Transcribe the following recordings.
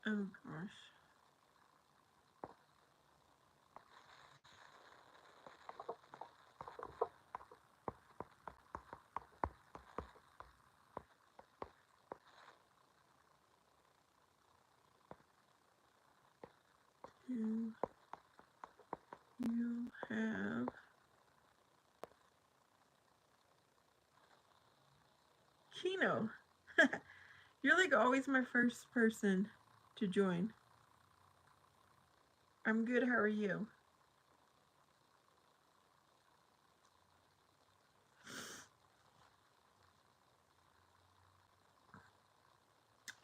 Oh gosh. You, you have Kino. You're like always my first person to join. I'm good. How are you?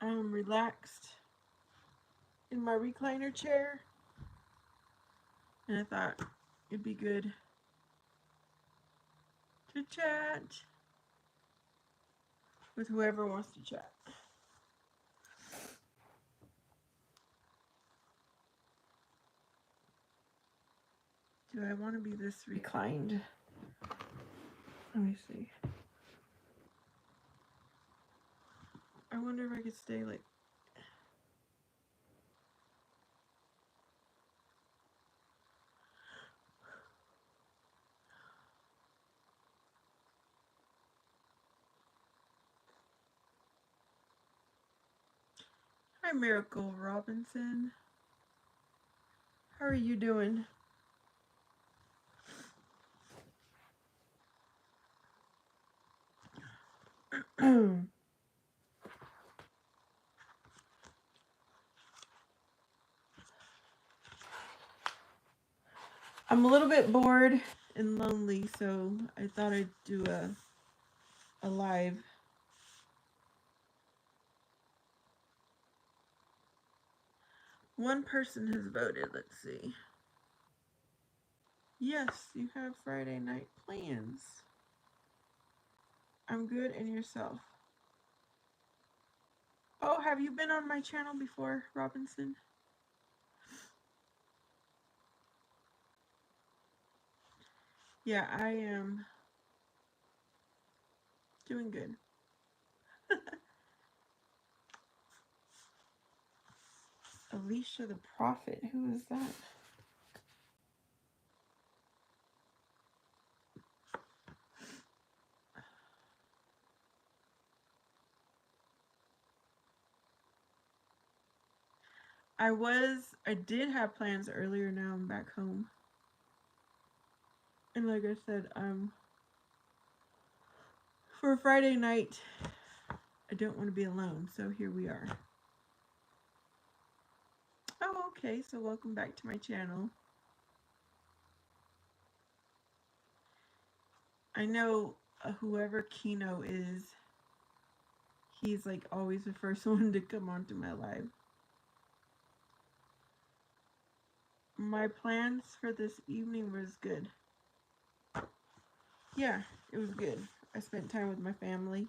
I'm relaxed in my recliner chair, and I thought it'd be good to chat with whoever wants to chat. Do I want to be this reclined? Let me see. I wonder if I could stay like. Hi, Miracle Robinson. How are you doing? I'm a little bit bored and lonely, so I thought I'd do a live. One person has voted. Let's see. Yes, you have Friday night plans. I'm good, and yourself? Oh, have you been on my channel before, Robinson? Yeah, I am doing good. Alicia the Prophet. Who is that? I did have plans earlier. Now I'm back home. And like I said, for Friday night, I don't want to be alone, so here we are. Oh, okay, so welcome back to my channel. I know whoever Kino is, he's like always the first one to come onto my live. My plans for this evening was good. Yeah, it was good. I spent time with my family.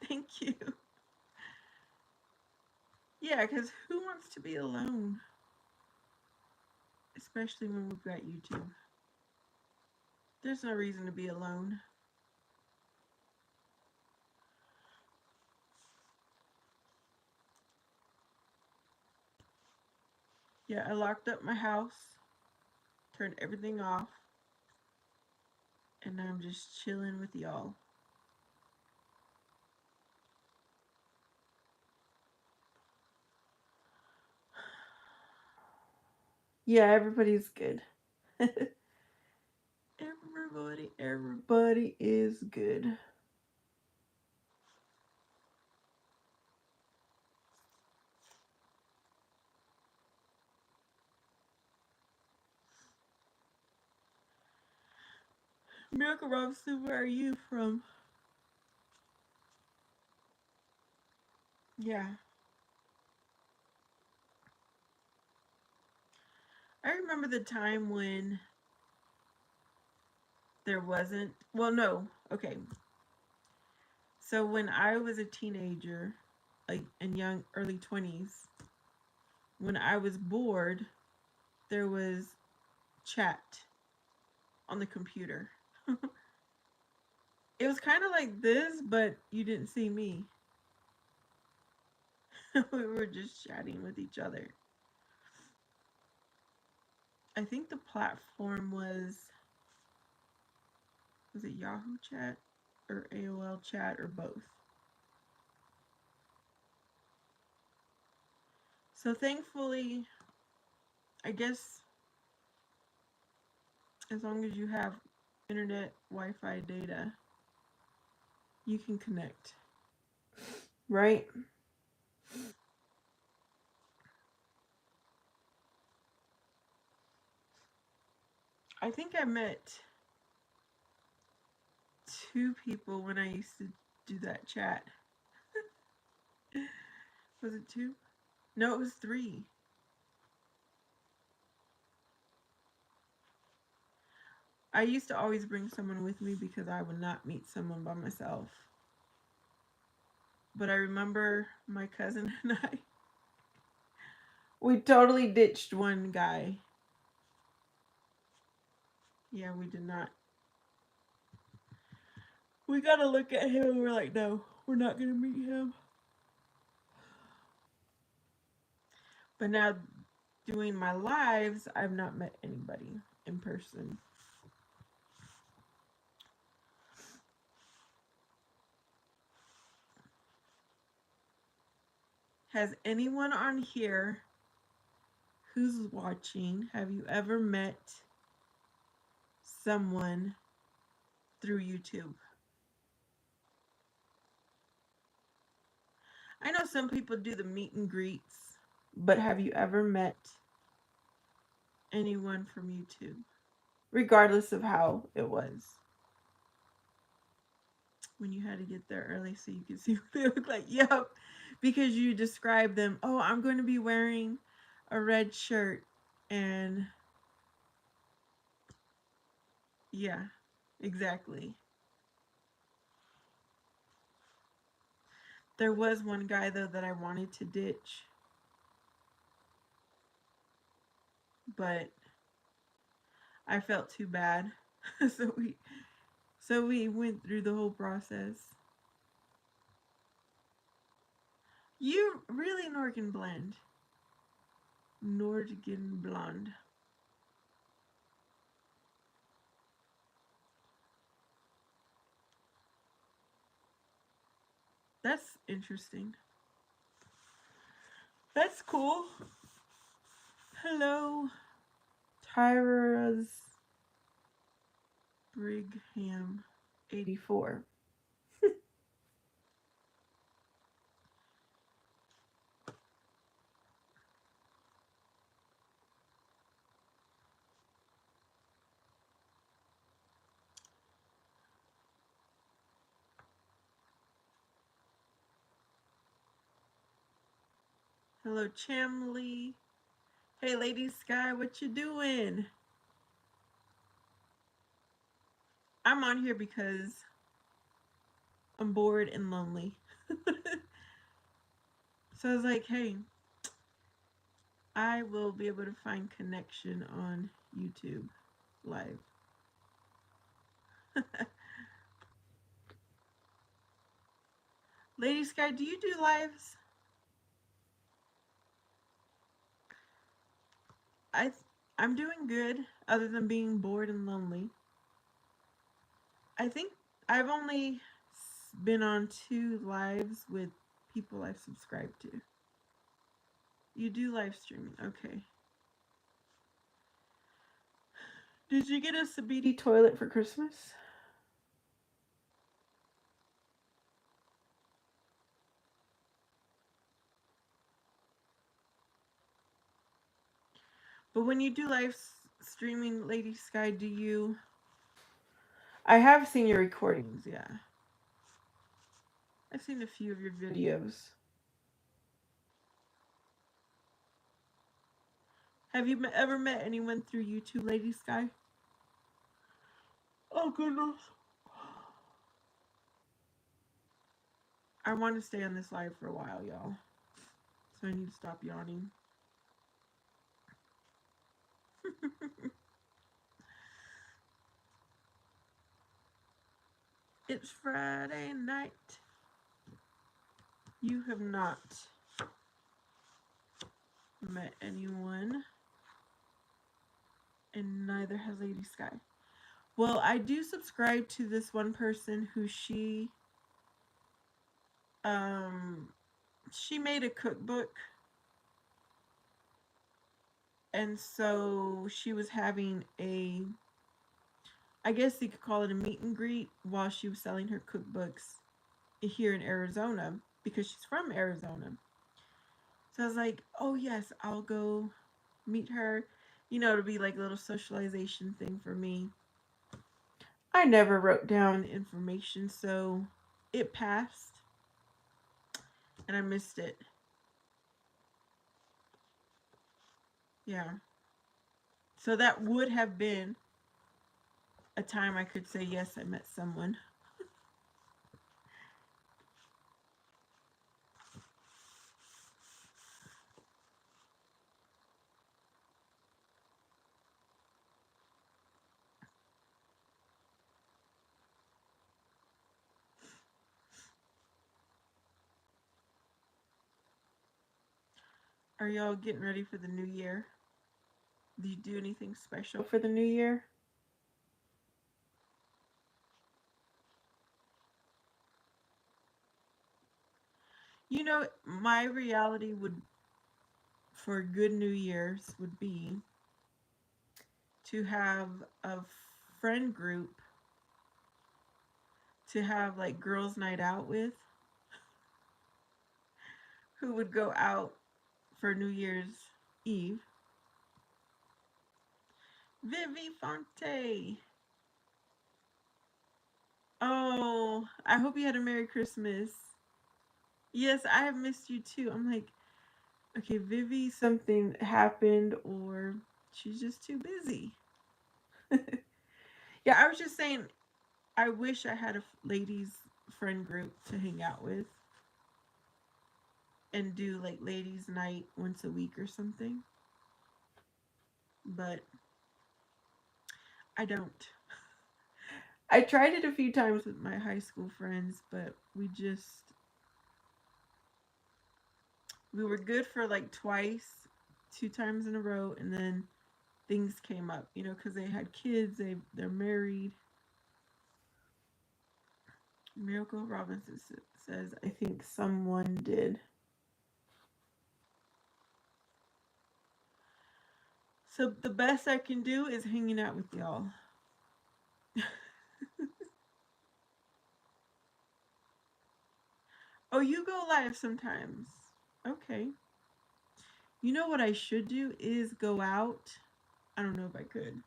Thank you. Yeah, because who wants to be alone? Especially when we've got YouTube. There's no reason to be alone. Yeah, I locked up my house, turned everything off, and I'm just chilling with y'all. Yeah, everybody's good. everybody is good. Miracle Robinson, where are you from? Yeah. I remember the time when there wasn't. Well, no. Okay. So when I was a teenager, like in young early 20s, when I was bored, there was chat on the computer. It was kind of like this, but you didn't see me. We were just chatting with each other. I think the platform was it Yahoo Chat or AOL Chat or both? So thankfully, I guess as long as you have internet, Wi-Fi data, you can connect. Right? I think I met two people when I used to do that chat. Was it two? No, it was three. I used to always bring someone with me because I would not meet someone by myself. But I remember my cousin and I, we totally ditched one guy. Yeah, we did not. We got to look at him and we're like, no, we're not going to meet him. But now, doing my lives, I've not met anybody in person. Has anyone on here who's watching, have you ever met someone through YouTube? I know some people do the meet and greets, but have you ever met anyone from YouTube? Regardless of how it was. When you had to get there early so you could see what they look like. Yep. Because you describe them, oh, I'm going to be wearing a red shirt and yeah, exactly. There was one guy though that I wanted to ditch, but I felt too bad. so we went through the whole process. You really Norgan blend. Norwegian blonde. That's interesting. That's cool. Hello, Tyra's Brigham 84. Hello, Chamley. Hey, Lady Sky, what you doing? I'm on here because I'm bored and lonely. So I was like, hey, I will be able to find connection on YouTube live. Lady Sky, do you do lives? I I'm doing good, other than being bored and lonely. I think I've only been on 2 lives with people I've subscribed to. You do live streaming, okay. Did you get a Sabiti toilet for Christmas? But when you do live streaming, Lady Sky, do you... I have seen your recordings, yeah. I've seen a few of your videos. Have you ever met anyone through YouTube, Lady Sky? Oh, goodness. I want to stay on this live for a while, y'all. So I need to stop yawning. It's Friday night. You have not met anyone, and neither has Lady Sky. Well, I do subscribe to this one person who um she made a cookbook, and so she was having a, I guess you could call it a meet and greet while she was selling her cookbooks here in Arizona because she's from Arizona. So I was like, oh yes, I'll go meet her. You know, to be like a little socialization thing for me. I never wrote down information, so it passed and I missed it. Yeah. So that would have been a time I could say, yes, I met someone. Are y'all getting ready for the new year? Do you do anything special for the new year? You know, my reality would, for good New Year's, would be to have a friend group to have like girls' night out with who would go out for New Year's Eve. Vivi Fonte. Oh, I hope you had a Merry Christmas. Yes, I have missed you too. I'm like, okay, Vivi, something happened or she's just too busy. Yeah, I was just saying, I wish I had a ladies friend group to hang out with and do like ladies night once a week or something, but I don't. I tried it a few times with my high school friends, but we were good for like twice, two times in a row, and then things came up, you know, because they had kids, they're married. Miracle Robinson says, I think someone did. So the best I can do is hanging out with y'all. Oh, you go live sometimes. Okay. You know what I should do is go out. I don't know if I could.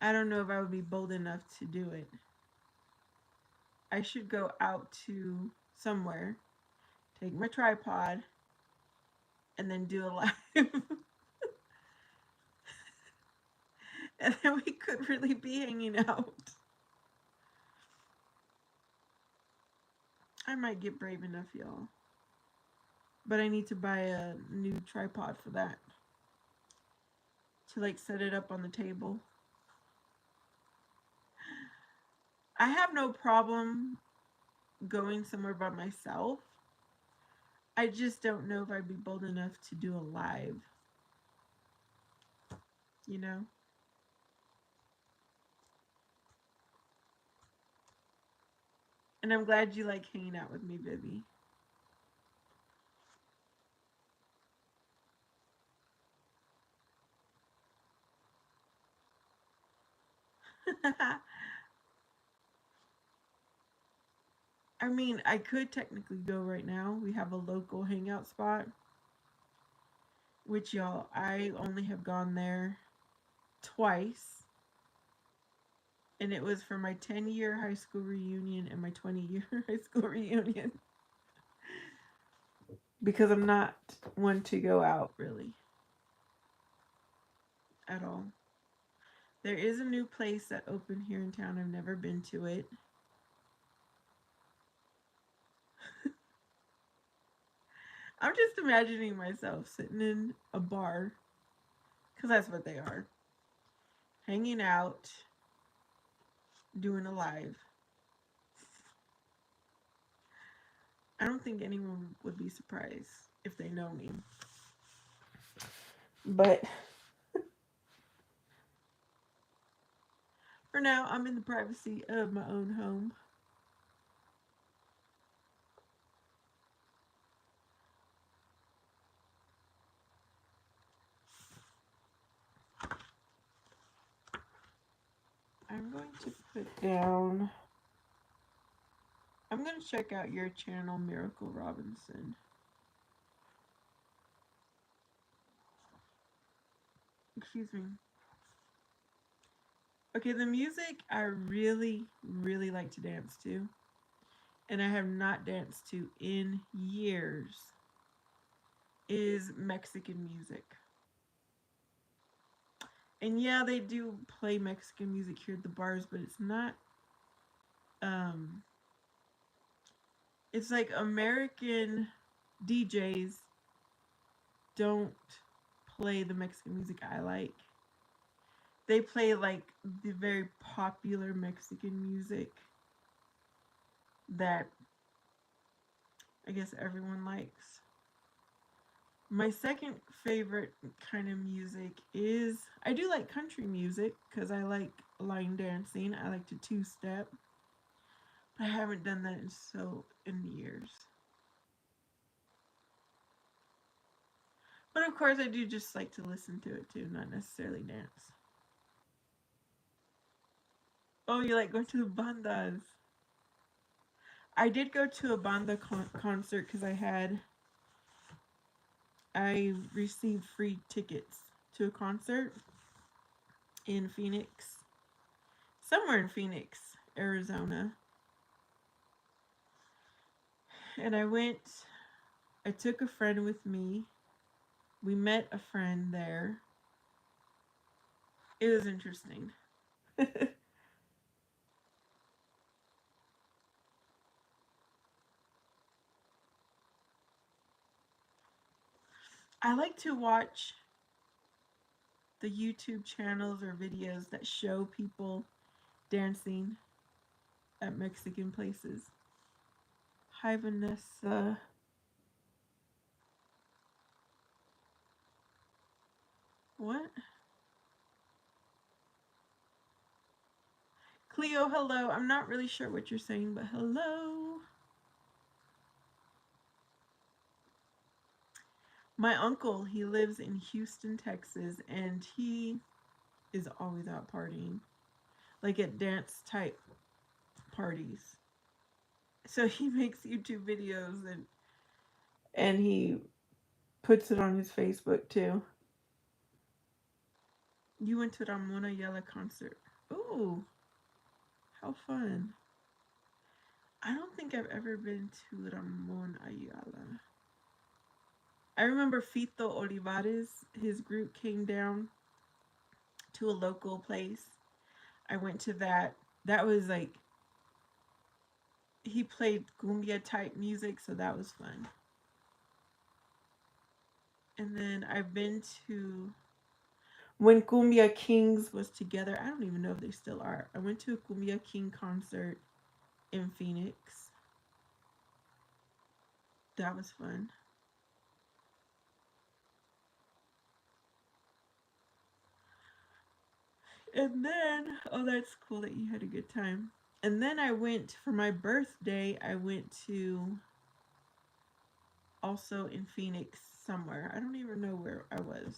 I don't know if I would be bold enough to do it. I should go out to somewhere, take my tripod, and then do a live. And then we could really be hanging out. I might get brave enough, y'all. But I need to buy a new tripod for that. To like set it up on the table. I have no problem going somewhere by myself. I just don't know if I'd be bold enough to do a live, you know? And I'm glad you like hanging out with me, Vivi. I mean, I could technically go right now. We have a local hangout spot, which y'all, I only have gone there twice. And it was for my 10-year high school reunion and my 20-year high school reunion. Because I'm not one to go out really at all. There is a new place that opened here in town. I've never been to it. I'm just imagining myself sitting in a bar, because that's what they are, hanging out, doing a live. I don't think anyone would be surprised if they know me. But for now, I'm in the privacy of my own home. I'm going to put down. I'm going to check out your channel, Miracle Robinson. Excuse me. Okay, the music I really, really like to dance to, and I have not danced to in years, is Mexican music. And yeah, they do play Mexican music here at the bars, but it's not. Um, it's like American DJs don't play the Mexican music I like. They play like the very popular Mexican music that I guess everyone likes. My second favorite kind of music is I do like country music because I like line dancing. I like to two step, but I haven't done that in years. But of course, I do just like to listen to it too, not necessarily dance. Oh, you like going to the bandas? I did go to a banda concert because I received free tickets to a concert in Phoenix, somewhere in Phoenix, Arizona. And I took a friend with me. We met a friend there. It was interesting. I like to watch the YouTube channels or videos that show people dancing at Mexican places. Hi, Vanessa. What? Cleo, hello. I'm not really sure what you're saying, but hello. My uncle, he lives in Houston, Texas, and he is always out partying, like at dance type parties. So he makes YouTube videos and he puts it on his Facebook too. You went to Ramona Yala concert. Ooh, how fun. I don't think I've ever been to Ramon Ayala. I remember Fito Olivares, his group came down to a local place. I went to that. That was like, he played cumbia type music, so that was fun. And then I've been to, when Cumbia Kings was together, I don't even know if they still are. I went to a Cumbia King concert in Phoenix. That was fun. And then, oh, that's cool that you had a good time. And then I went for my birthday, I went to also in Phoenix somewhere. I don't even know where I was.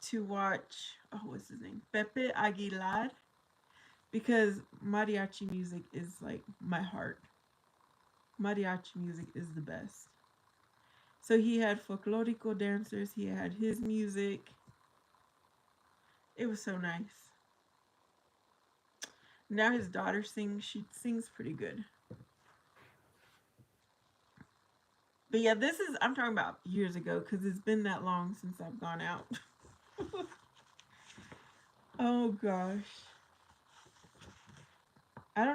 To watch, oh, what's his name? Pepe Aguilar. Because mariachi music is like my heart. Mariachi music is the best. So he had folklorico dancers, he had his music. It was so nice. Now his daughter sings, she sings pretty good. But yeah, I'm talking about years ago because it's been that long since I've gone out. Oh gosh. I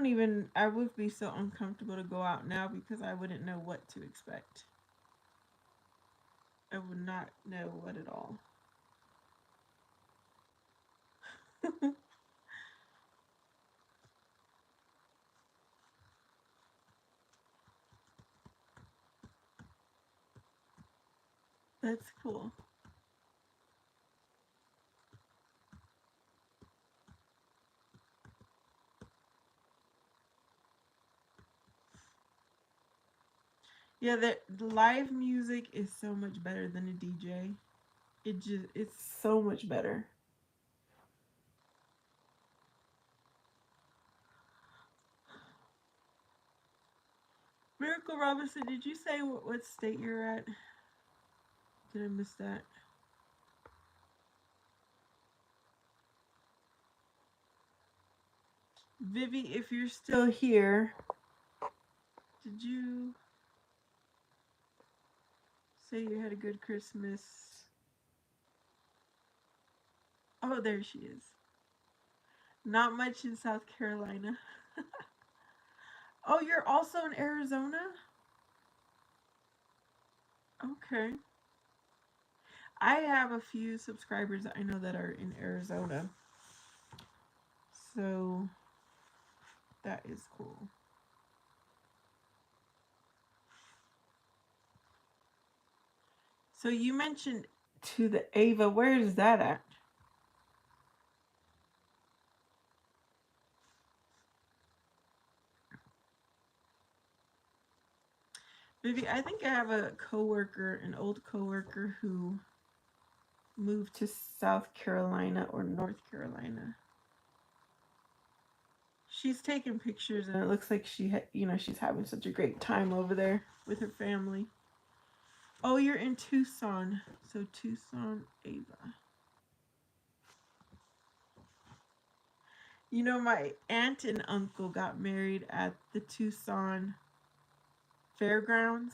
would be so uncomfortable to go out now because I wouldn't know what to expect. I would not know what at all. That's cool. Yeah, the live music is so much better than a DJ. It's so much better. Miracle Robinson, did you say what state you're at? Did I miss that? Vivi, if you're still here, did you say you had a good Christmas? Oh, there she is. Not much in South Carolina. Oh, you're also in Arizona? Okay. I have a few subscribers that I know that are in Arizona. So that is cool. So you mentioned to the Ava. Where is that at? Vivi, I think I have a coworker, an old coworker who moved to South Carolina or North Carolina. She's taking pictures and it looks like she's having such a great time over there with her family. Oh, you're in Tucson. So Tucson, Ava. You know, my aunt and uncle got married at the Tucson fairgrounds.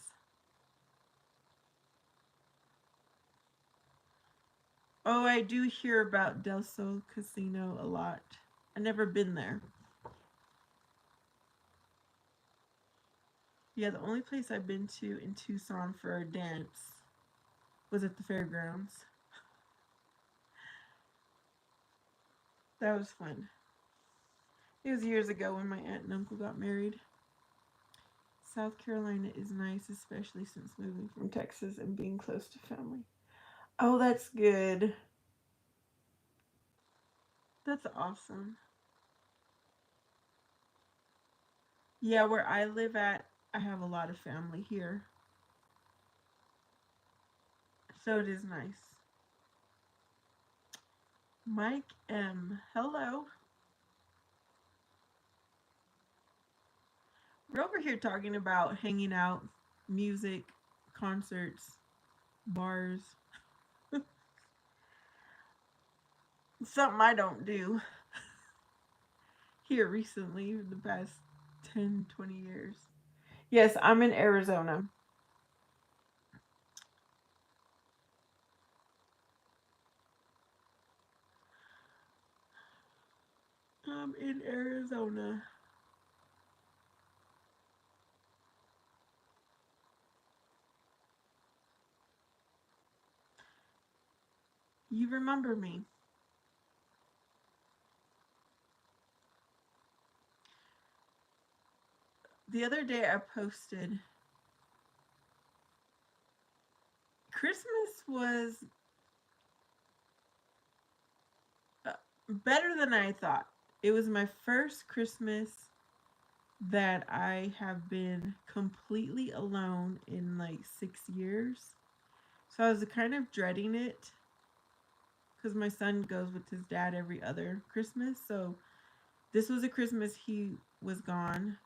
Oh, I do hear about Del Sol Casino a lot. I've never been there. Yeah, the only place I've been to in Tucson for a dance was at the fairgrounds. That was fun. It was years ago when my aunt and uncle got married. South Carolina is nice, especially since moving from Texas and being close to family. Oh, that's good. That's awesome. Yeah, where I live at, I have a lot of family here. So it is nice. Mike M. Hello. We're over here talking about hanging out, music, concerts, bars. Something I don't do here recently, in the past 10, 20 years. Yes, I'm in Arizona. I'm in Arizona. You remember me. The other day I posted Christmas was uh, better than I thought. It was my first Christmas that I have been completely alone in like 6 years. So I was kind of dreading it because my son goes with his dad every other Christmas. So this was a Christmas he was gone,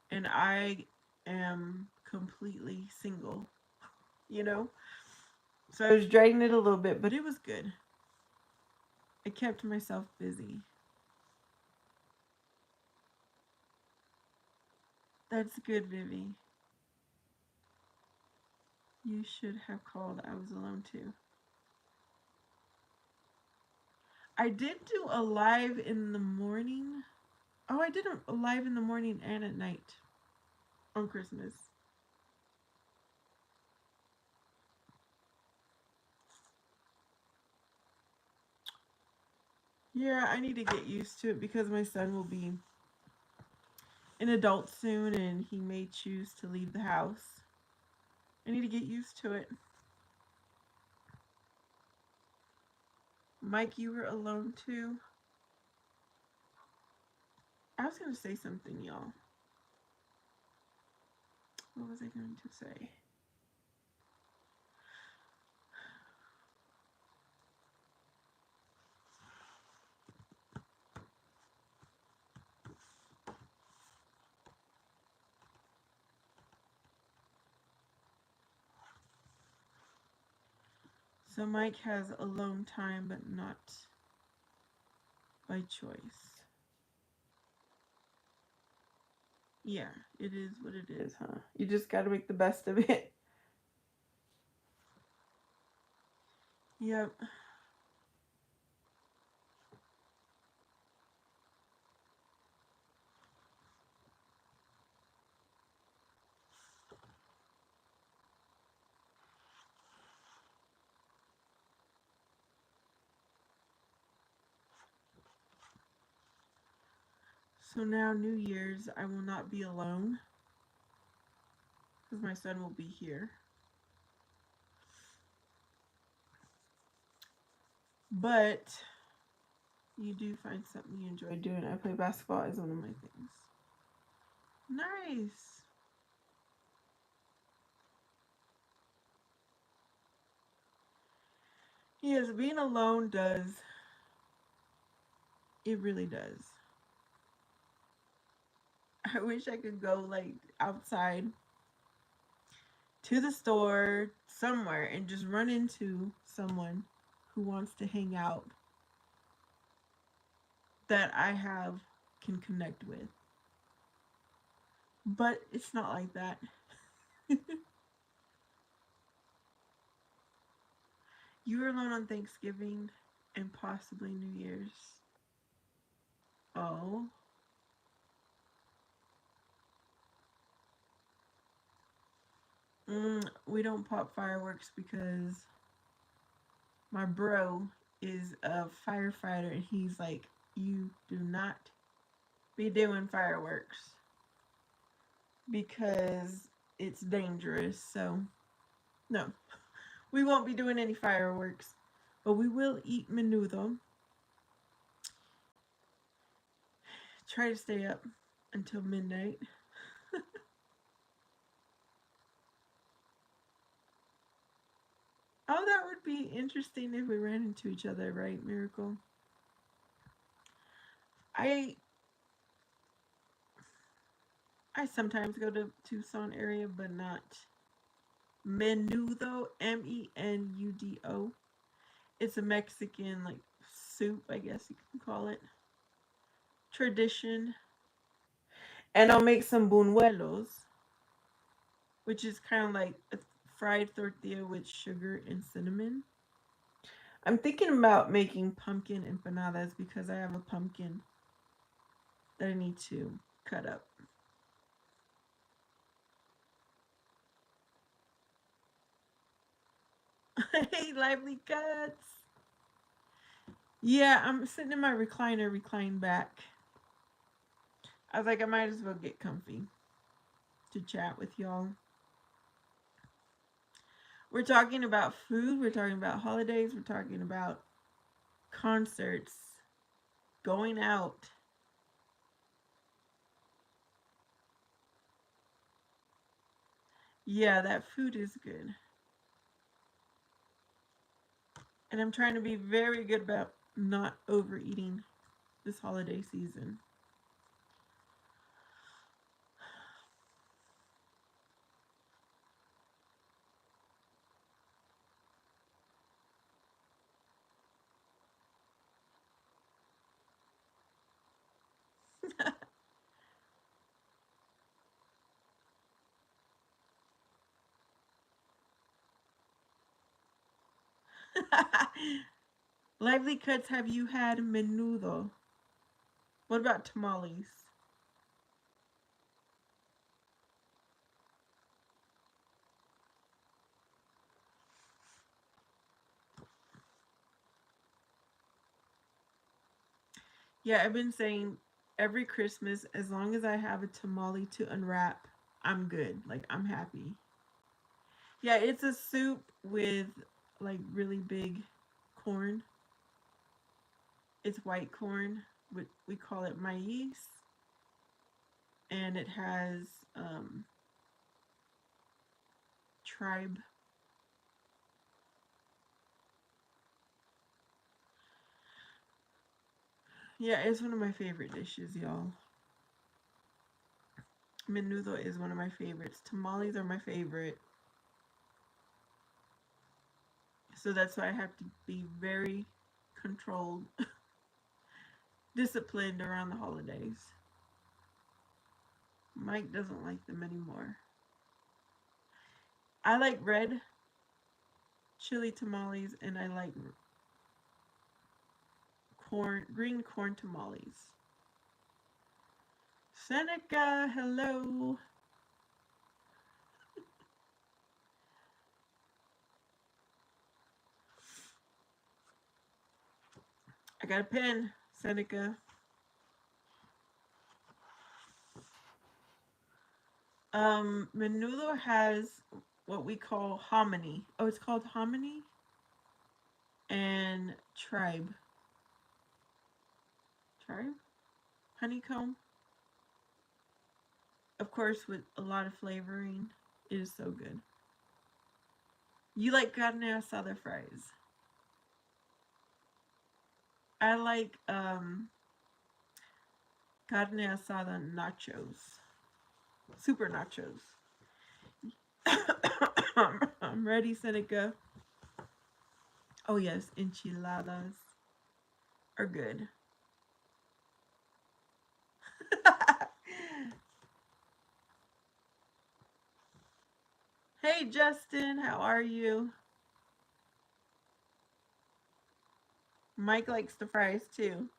and I am completely single, you know? So I was dreading it a little bit, but it was good. I kept myself busy. That's good, Vivi. You should have called. I was alone too. I did do a live in the morning. Oh, I did a live in the morning and at night on Christmas. Yeah, I need to get used to it because my son will be an adult soon and he may choose to leave the house. I need to get used to it. Mike, you were alone too? I was going to say something, y'all. What was I going to say? So Mike has alone time, but not by choice. Yeah, it is what it is, huh? You just gotta make the best of it. Yep. So now, New Year's, I will not be alone because my son will be here. But you do find something you enjoy doing. I play basketball as one of my things. Nice. Yes, being alone does. It really does. I wish I could go like outside to the store somewhere and just run into someone who wants to hang out that I have can connect with. But it's not like that. You were alone on Thanksgiving and possibly New Year's. Oh. We don't pop fireworks because my bro is a firefighter and he's like, you do not be doing fireworks because it's dangerous. So, no, we won't be doing any fireworks, but we will eat menudo. Try to stay up until midnight. Oh, that would be interesting if we ran into each other, right, Miracle? I I sometimes go to Tucson area, but not menudo. Menudo. It's a Mexican like soup, I guess you can call it. Tradition. And I'll make some buñuelos, which is kind of like a fried tortilla with sugar and cinnamon. I'm thinking about making pumpkin empanadas because I have a pumpkin that I need to cut up. Hey, lively cuts. Yeah, I'm sitting in my recliner, reclined back. I was like, I might as well get comfy to chat with y'all. We're talking about food, we're talking about holidays, we're talking about concerts, going out. Yeah, that food is good. And I'm trying to be very good about not overeating this holiday season. Lively Cuts, have you had menudo? What about tamales? Yeah, I've been saying every Christmas, as long as I have a tamale to unwrap, I'm good. Like, I'm happy. Yeah, it's a soup with like really big corn. It's white corn. We call it maíz. And it has tribe. Yeah, it's one of my favorite dishes, y'all. Menudo is one of my favorites. Tamales are my favorite. So that's why I have to be very controlled, disciplined around the holidays. Mike doesn't like them anymore. I like red chili tamales and I like green corn tamales. Seneca, hello. I got a pen, Seneca. Menudo has what we call hominy. Oh, it's called hominy and tribe. Tribe? Honeycomb. Of course, with a lot of flavoring. It is so good. You like carne asada fries. I like carne asada nachos. Super nachos. I'm ready, Seneca. Oh yes, enchiladas are good. Hey Justin, how are you? Mike likes the fries too.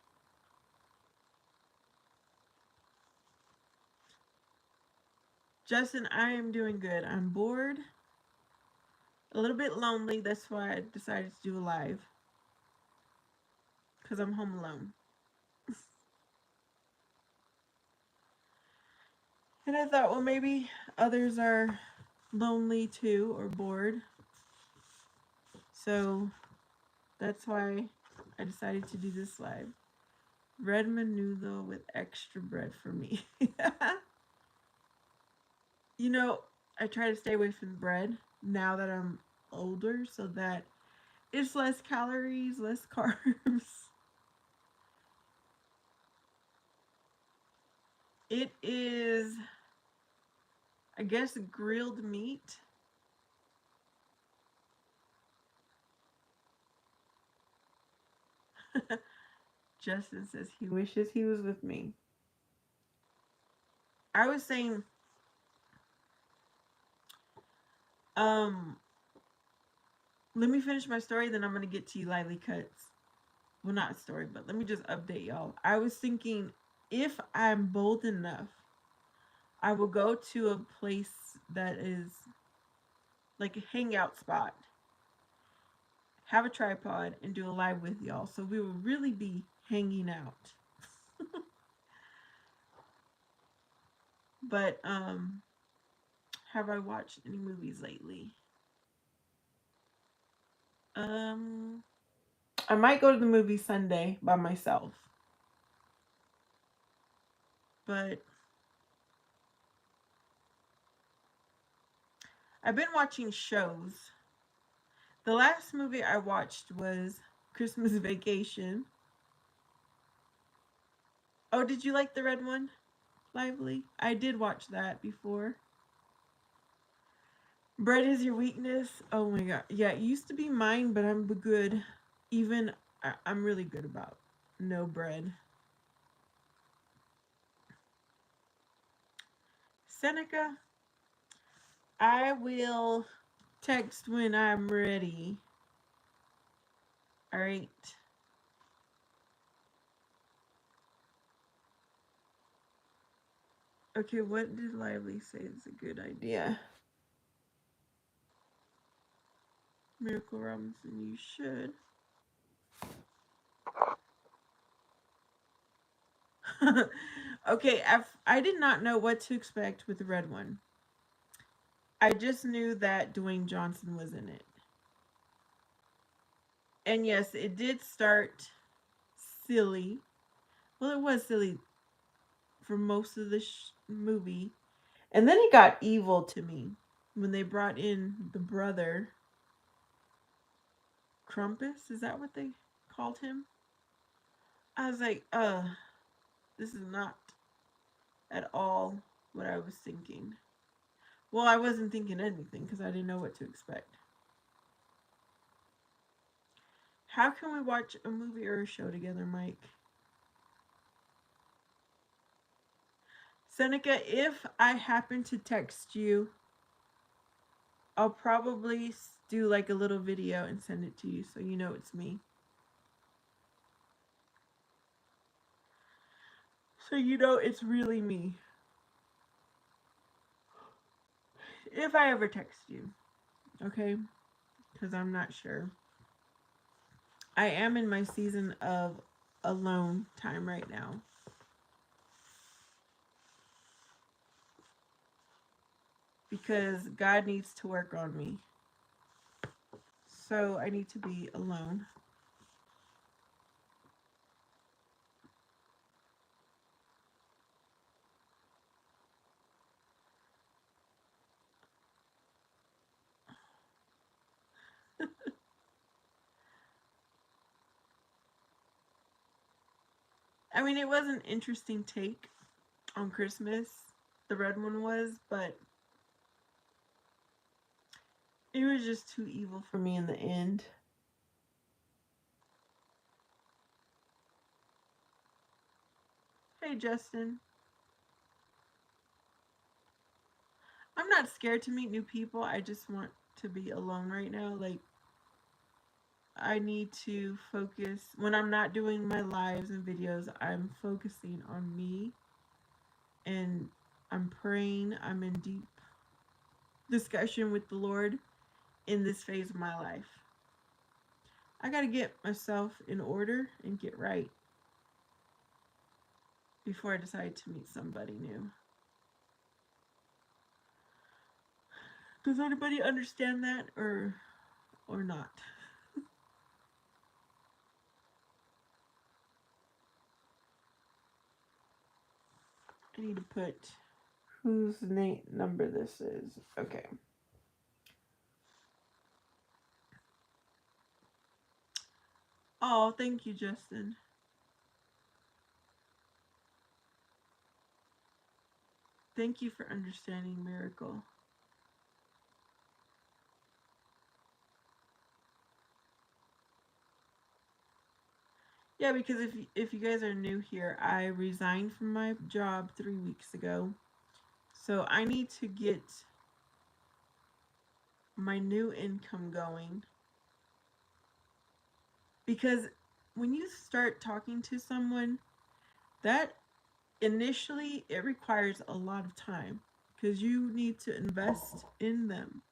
Justin, I am doing good. I'm bored, a little bit lonely. That's why I decided to do a live. Because I'm home alone. And I thought, well, maybe others are lonely too or bored. So that's why I decided to do this live. Red menudo with extra bread for me. You know, I try to stay away from bread now that I'm older so that it's less calories, less carbs. It is, I guess, grilled meat. Justin says he wishes he was with me. I was saying, um, let me finish my story, then I'm gonna get to you, Lively Cuts. Well, not story, but let me just update y'all. I was thinking, if I'm bold enough, I will go to a place that is like a hangout spot, have a tripod, and do a live with y'all. So we will really be hanging out. But have I watched any movies lately? Um, I might go to the movie Sunday by myself. But I've been watching shows. The last movie I watched was Christmas Vacation. Oh, did you like the red one? Lively? I did watch that before. Bread is your weakness. Oh my god. Yeah, it used to be mine, but I'm good. Even I'm really good about no bread. Seneca, I will text when I'm ready. All right. Okay, what did Lively say is a good idea? Miracle Robinson, you should. Okay, I did not know what to expect with the red one. I just knew that Dwayne Johnson was in it. And yes, it did start silly. Well, it was silly for most of the movie. And then it got evil to me. when they brought in the brother, Krampus, is that what they called him? I was like, this is not at all what I was thinking. Well, I wasn't thinking anything because I didn't know what to expect. How can we watch a movie or a show together, Mike? Seneca, if I happen to text you, I'll probably do like a little video and send it to you so you know it's me. So you know it's really me. If I ever text you, okay? Because I'm not sure. I am in my season of alone time right now. Because God needs to work on me. So I need to be alone. I mean, it was an interesting take on Christmas. The red one was, but it was just too evil for me in the end. Hey, Justin. I'm not scared to meet new people. I just want to be alone right now. Like, I need to focus. When I'm not doing my lives and videos, I'm focusing on me and I'm praying. I'm in deep discussion with the Lord in this phase of my life. I got to get myself in order and get right before I decide to meet somebody new. Does anybody understand that or not? I need to put whose number this is. Okay. Oh, thank you, Justin. Thank you for understanding, Miracle. Yeah, because if you guys are new here, I resigned from my job 3 weeks ago. So I need to get my new income going. Because when you start talking to someone, that initially it requires a lot of time because you need to invest in them.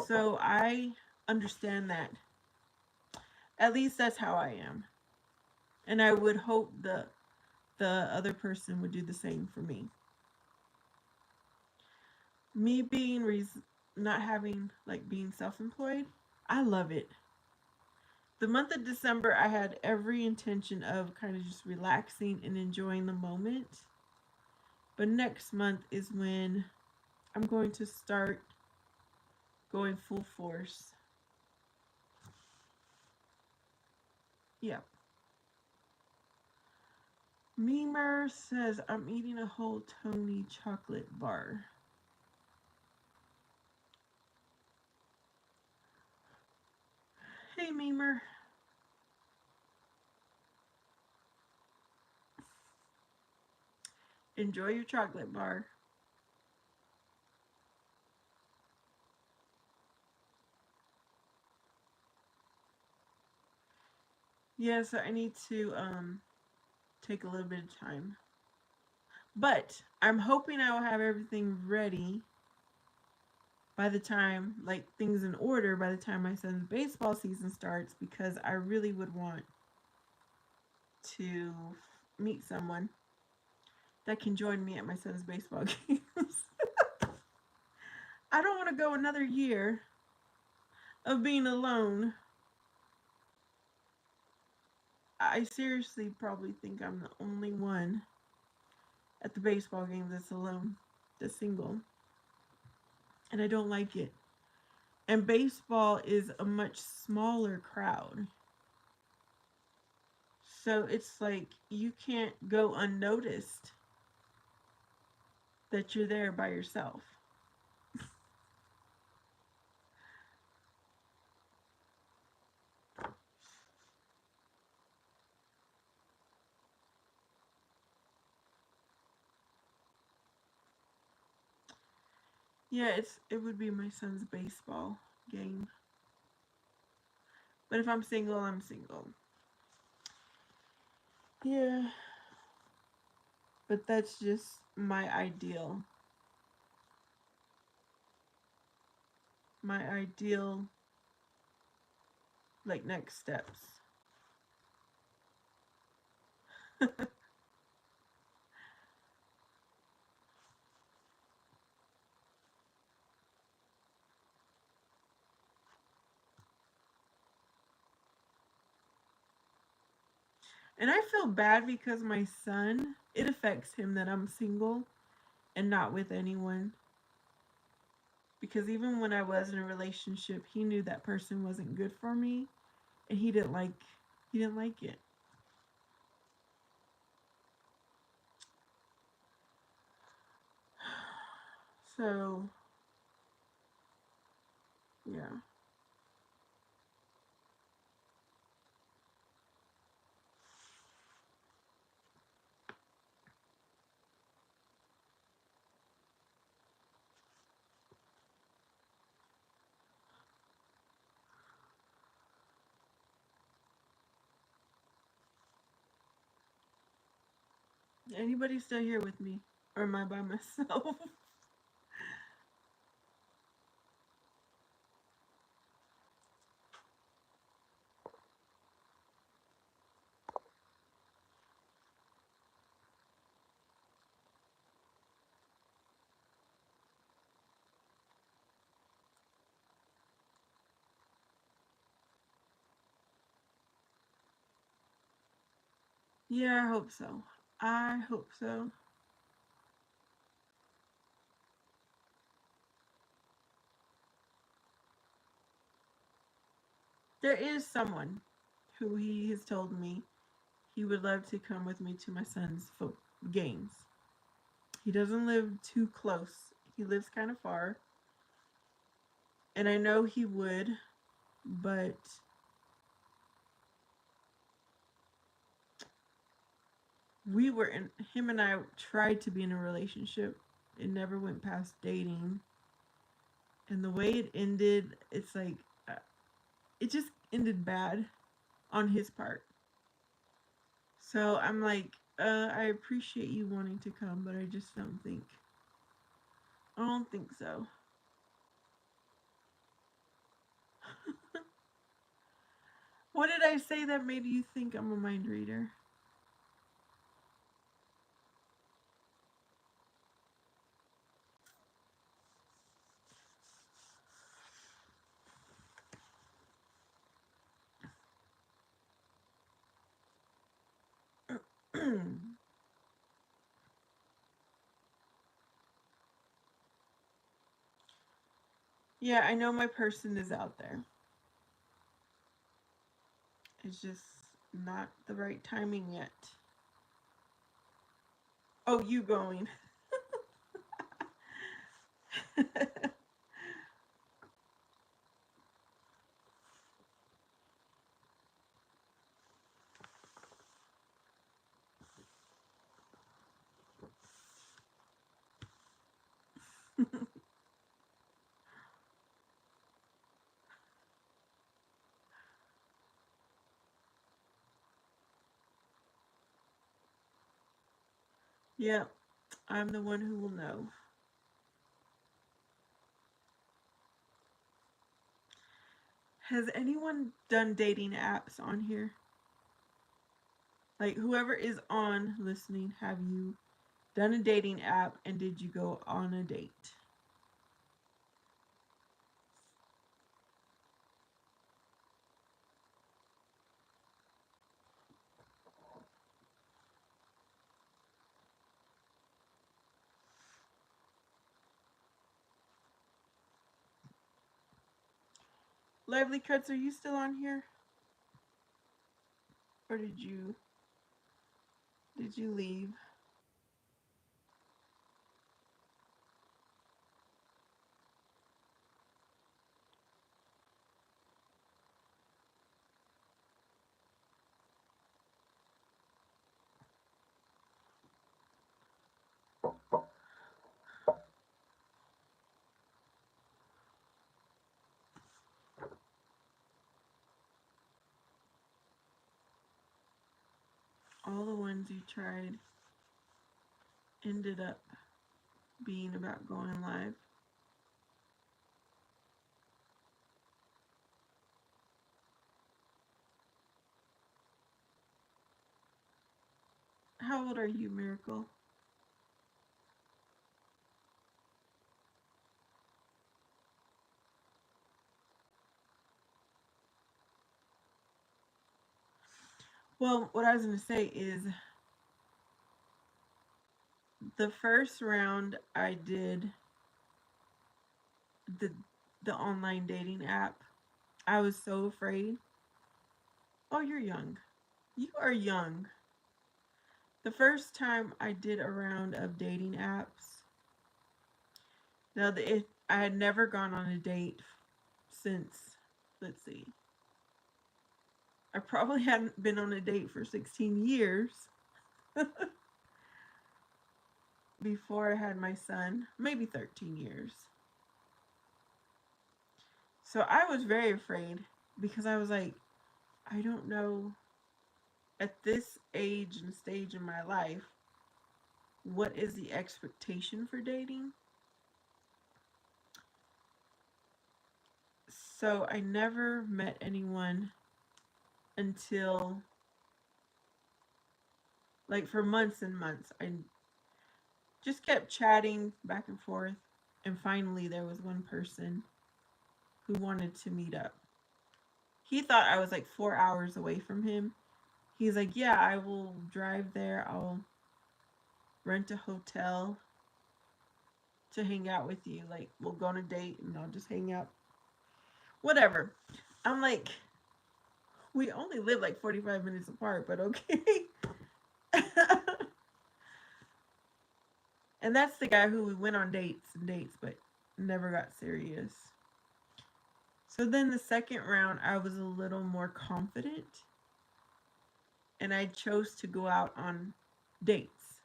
So I understand that. At least that's how I am. And I would hope the other person would do the same for me. Me being not having like being self-employed, I love it. The month of December, I had every intention of kind of just relaxing and enjoying the moment. But next month is when I'm going to start going full force. Yeah. Memer says I'm eating a whole Tony chocolate bar. Hey, Memer. Enjoy your chocolate bar. Yeah, so I need to take a little bit of time. But I'm hoping I will have everything ready by the time, like things in order, by the time my son's baseball season starts, because I really would want to meet someone that can join me at my son's baseball games. I don't want to go another year of being alone. I seriously probably think I'm the only one at the baseball game that's alone, that's single. and I don't like it. And baseball is a much smaller crowd. So it's like you can't go unnoticed that you're there by yourself. Yeah, it would be my son's baseball game. But if I'm single, I'm single. Yeah, but that's just my ideal. My ideal like next steps. And I feel bad because my son, it affects him that I'm single and not with anyone. Because even when I was in a relationship, he knew that person wasn't good for me and he didn't like it. So, yeah. Anybody still here with me? Or am I by myself? Yeah, I hope so. I hope so. There is someone who he has told me he would love to come with me to my son's games. He doesn't live too close. He lives kind of far, and I know he would, but we were in him and I tried to be in a relationship. It never went past dating, and the way it ended, it's like it just ended bad on his part. So I'm like, I appreciate you wanting to come, but I don't think so. What did I say that made you think I'm a mind reader? Yeah, I know my person is out there. It's just not the right timing yet. Oh, you going. Yeah, I'm the one who will know. Has anyone done dating apps on here? Like, whoever is on listening, have you done a dating app and did you go on a date? Lively Cuts, are you still on here? Or did you leave? All the ones you tried ended up being about going live. How old are you, Miracle? Well, what I was going to say is the first round I did the the online dating app. I was so afraid. Oh, you're young. You are young. The first time I did a round of dating apps, I had never gone on a date since, let's see, I probably hadn't been on a date for 16 years before I had my son, maybe 13 years. So I was very afraid because I was like, I don't know at this age and stage in my life, what is the expectation for dating? So I never met anyone until, like, for months and months. I just kept chatting back and forth. And finally, there was one person who wanted to meet up. He thought I was like 4 hours away from him. He's like, yeah, I will drive there. I'll rent a hotel to hang out with you. Like, we'll go on a date and I'll just hang out. Whatever. I'm like, we only live like 45 minutes apart, but okay. And that's the guy who we went on dates and dates, but never got serious. So then the second round, I was a little more confident and I chose to go out on dates.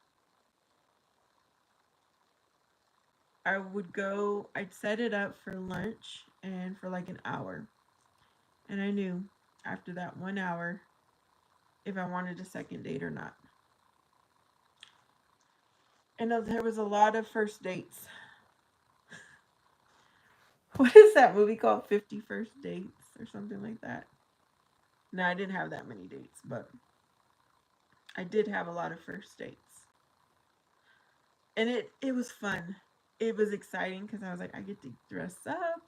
I'd set it up for lunch and for like an hour. And I knew after that 1 hour if I wanted a second date or not. And there was a lot of first dates. What is that movie called? 50 First Dates or something like that? No, I didn't have that many dates, but I did have a lot of first dates. And it was fun. It was exciting because I was like, I get to dress up.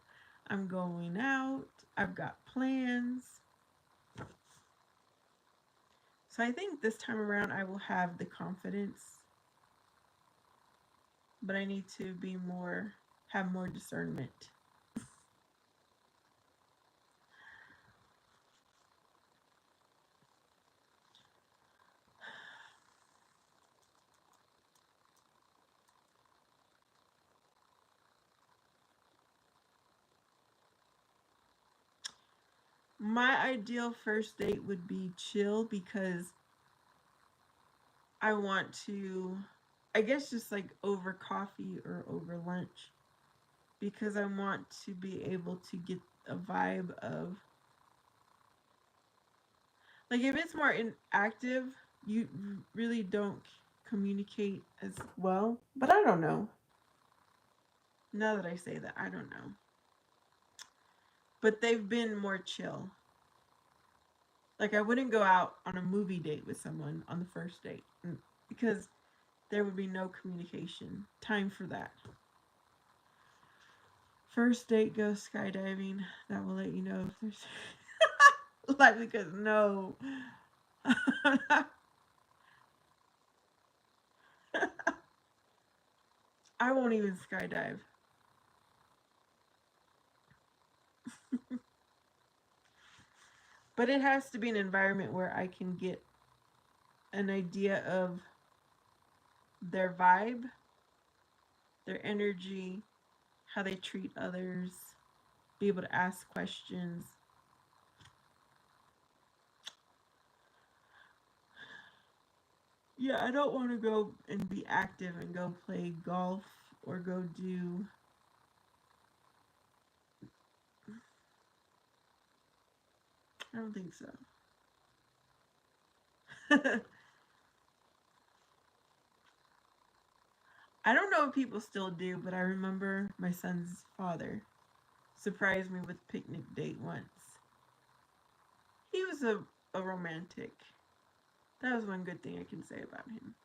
I'm going out. I've got plans. So I think this time around I will have the confidence, but I need to have more discernment. My ideal first date would be chill because I want to, I guess, just like over coffee or over lunch, because I want to be able to get a vibe of, like, if it's more inactive, you really don't communicate as well. But I don't know. Now that I say that, I don't know. But they've been more chill. Like, I wouldn't go out on a movie date with someone on the first date because there would be no communication. Time for that. First date, go skydiving. That will let you know if there's like, because no. I won't even skydive. But it has to be an environment where I can get an idea of their vibe, their energy, how they treat others, be able to ask questions. Yeah, I don't want to go and be active and go play golf or go do. I don't think so. I don't know if people still do, but I remember my son's father surprised me with a picnic date once. He was a romantic. That was one good thing I can say about him.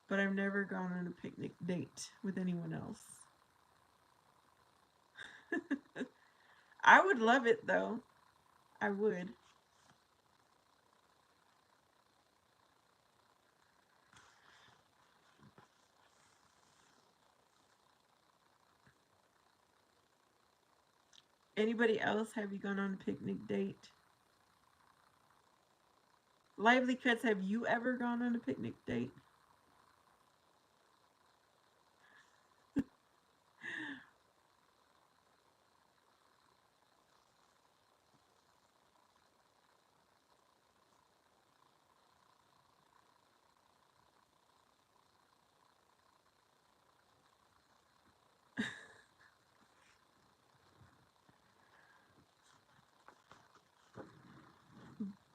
But I've never gone on a picnic date with anyone else. I would love it though. I would. Anybody else? Have you gone on a picnic date? Lively Cuts, have you ever gone on a picnic date?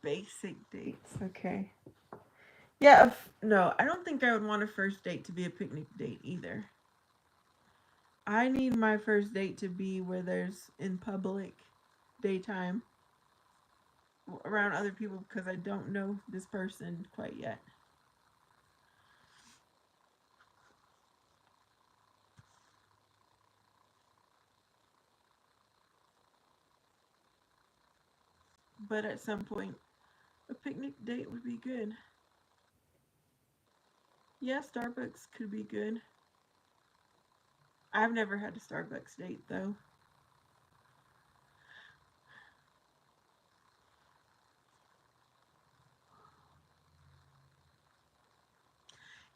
Basic dates. Okay. Yeah, no, I don't think I would want a first date to be a picnic date either. I need my first date to be where there's in public, daytime, around other people because I don't know this person quite yet. But at some point, a picnic date would be good. Yeah, Starbucks could be good. I've never had a Starbucks date though.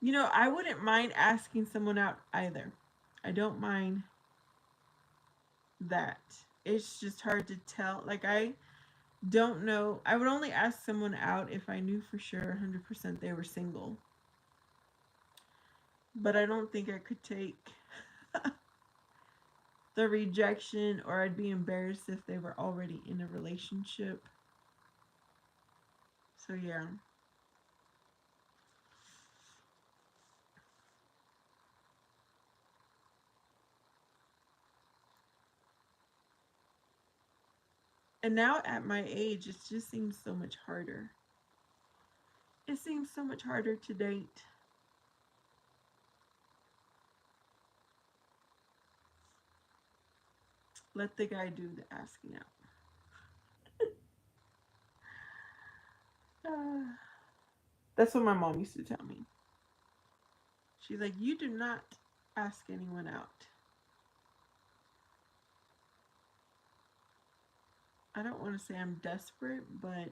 You know, I wouldn't mind asking someone out either. I don't mind that. It's just hard to tell. Like, I don't know. I would only ask someone out if I knew for sure 100% they were single. But I don't think I could take the rejection, or I'd be embarrassed if they were already in a relationship. So, yeah. And now at my age, it just seems so much harder. It seems so much harder to date. Let the guy do the asking out. That's what my mom used to tell me. She's like, you do not ask anyone out. I don't want to say I'm desperate, but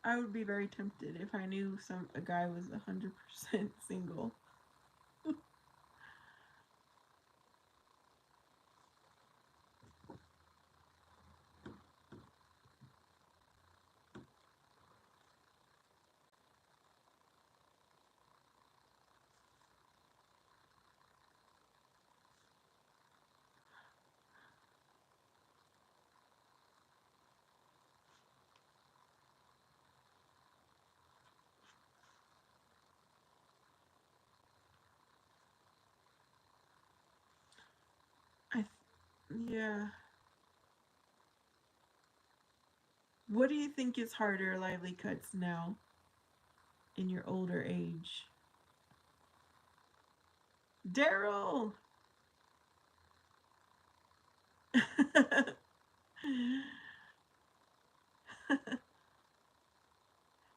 I would be very tempted if I knew a guy was 100% single. I yeah. What do you think is harder, Lively Cuts, now in your older age? Daryl.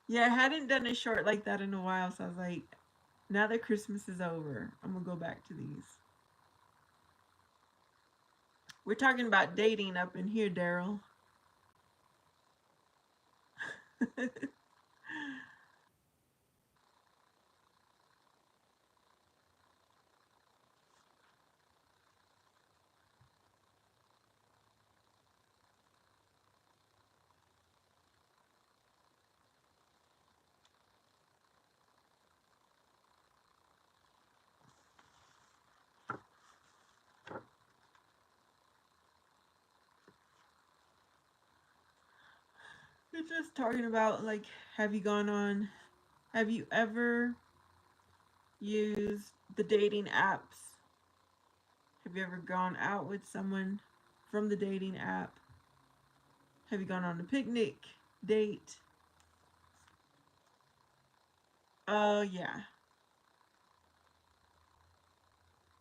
Yeah, I hadn't done a short like that in a while, so I was like, now that Christmas is over, I'm gonna go back to these. We're talking about dating up in here, Daryl. We're just talking about, like, have you ever used the dating apps? Have you ever gone out with someone from the dating app? Have you gone on a picnic date? Yeah.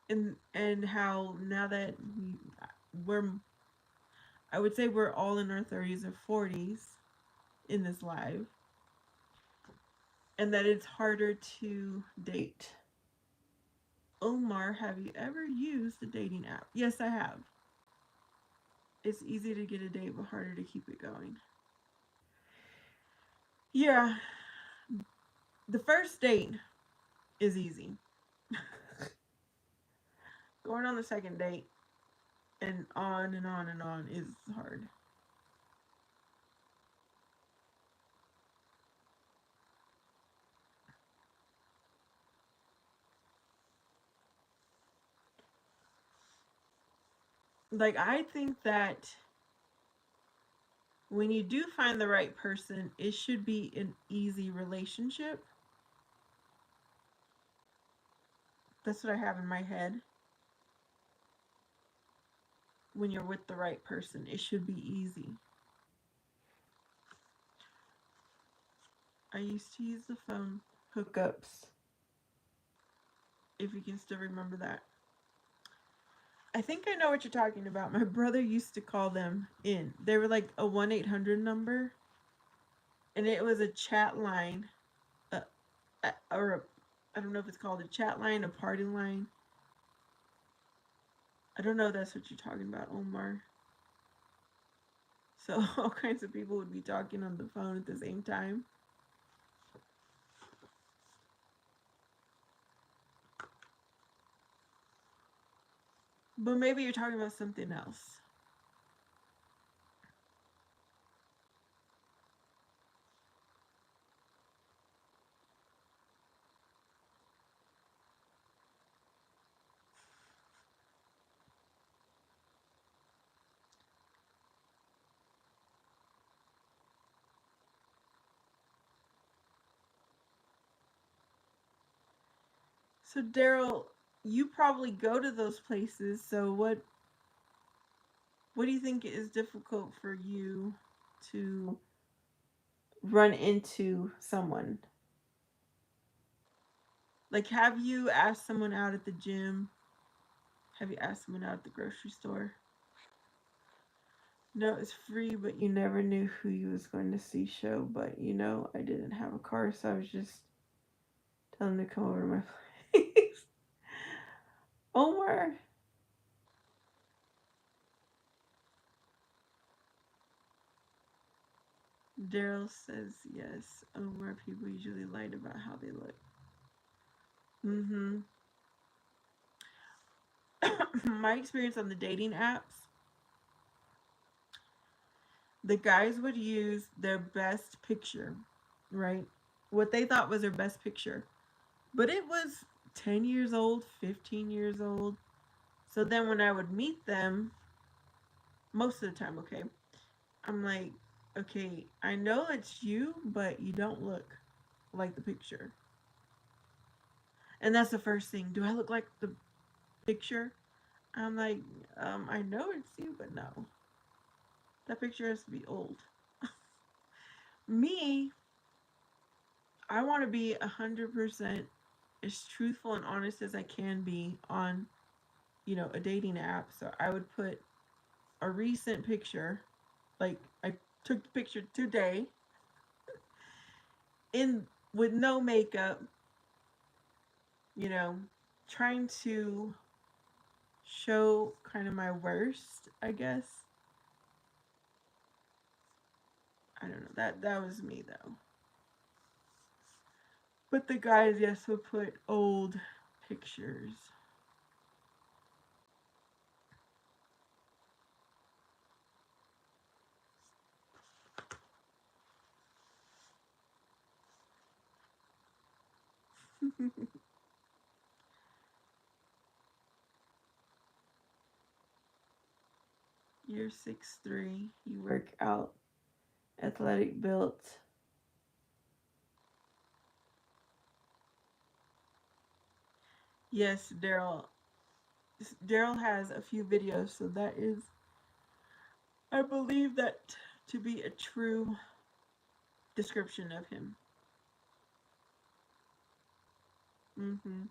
And how now that we're I would say we're all in our 30s or 40s in this live, and that it's harder to date. Omar, have you ever used a dating app? Yes, I have. It's easy to get a date, but harder to keep it going. Yeah, the first date is easy. Going on the second date and on and on and on is hard. Like, I think that when you do find the right person, it should be an easy relationship. That's what I have in my head. When you're with the right person, it should be easy. I used to use the phone hookups, if you can still remember that. I think I know what you're talking about. My brother used to call them in. They were like a 1-800 number, and it was a chat line, uh, or I don't know if it's called a chat line, a party line. I don't know if that's what you're talking about, Omar. So all kinds of people would be talking on the phone at the same time. But maybe you're talking about something else. So Daryl, you probably go to those places. So what do you think is difficult for you to run into someone? Like, have you asked someone out at the gym? Have you asked someone out at the grocery store? No, it's free, but you never knew who you was going to see show. But I didn't have a car, so I was just telling them to come over to my place. Omar, Daryl says yes. Omar, people usually lied about how they look. Mm-hmm. My experience on the dating apps, the guys would use their best picture, right? What they thought was their best picture. But it was 10 years old, 15 years old. So then when I would meet them, most of the time, okay, I'm like, okay, I know it's you, but you don't look like the picture. And that's the first thing. Do I look like the picture? I'm like, I know it's you, but no. That picture has to be old. Me, I want to be 100% as truthful and honest as I can be on, a dating app. So I would put a recent picture, like I took the picture today, in with no makeup, you know, trying to show kind of my worst, I guess. I don't know. That was me though. But the guys, yes, would put old pictures. You're 6'3". You work out, athletic built. Yes, Daryl. Daryl has a few videos, so that is, I believe that to be a true description of him. Hmm.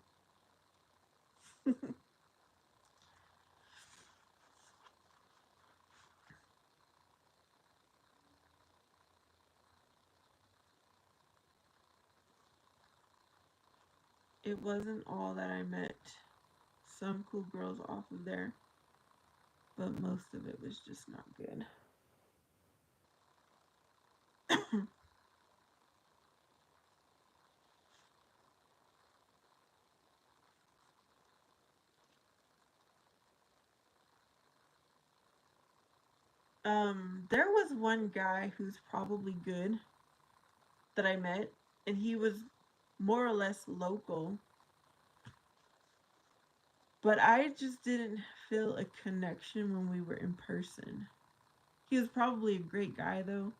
It wasn't all that I met. Some cool girls off of there, but most of it was just not good. There was one guy who's probably good that I met, and he was more or less local, but I just didn't feel a connection when we were in person. He was probably a great guy though,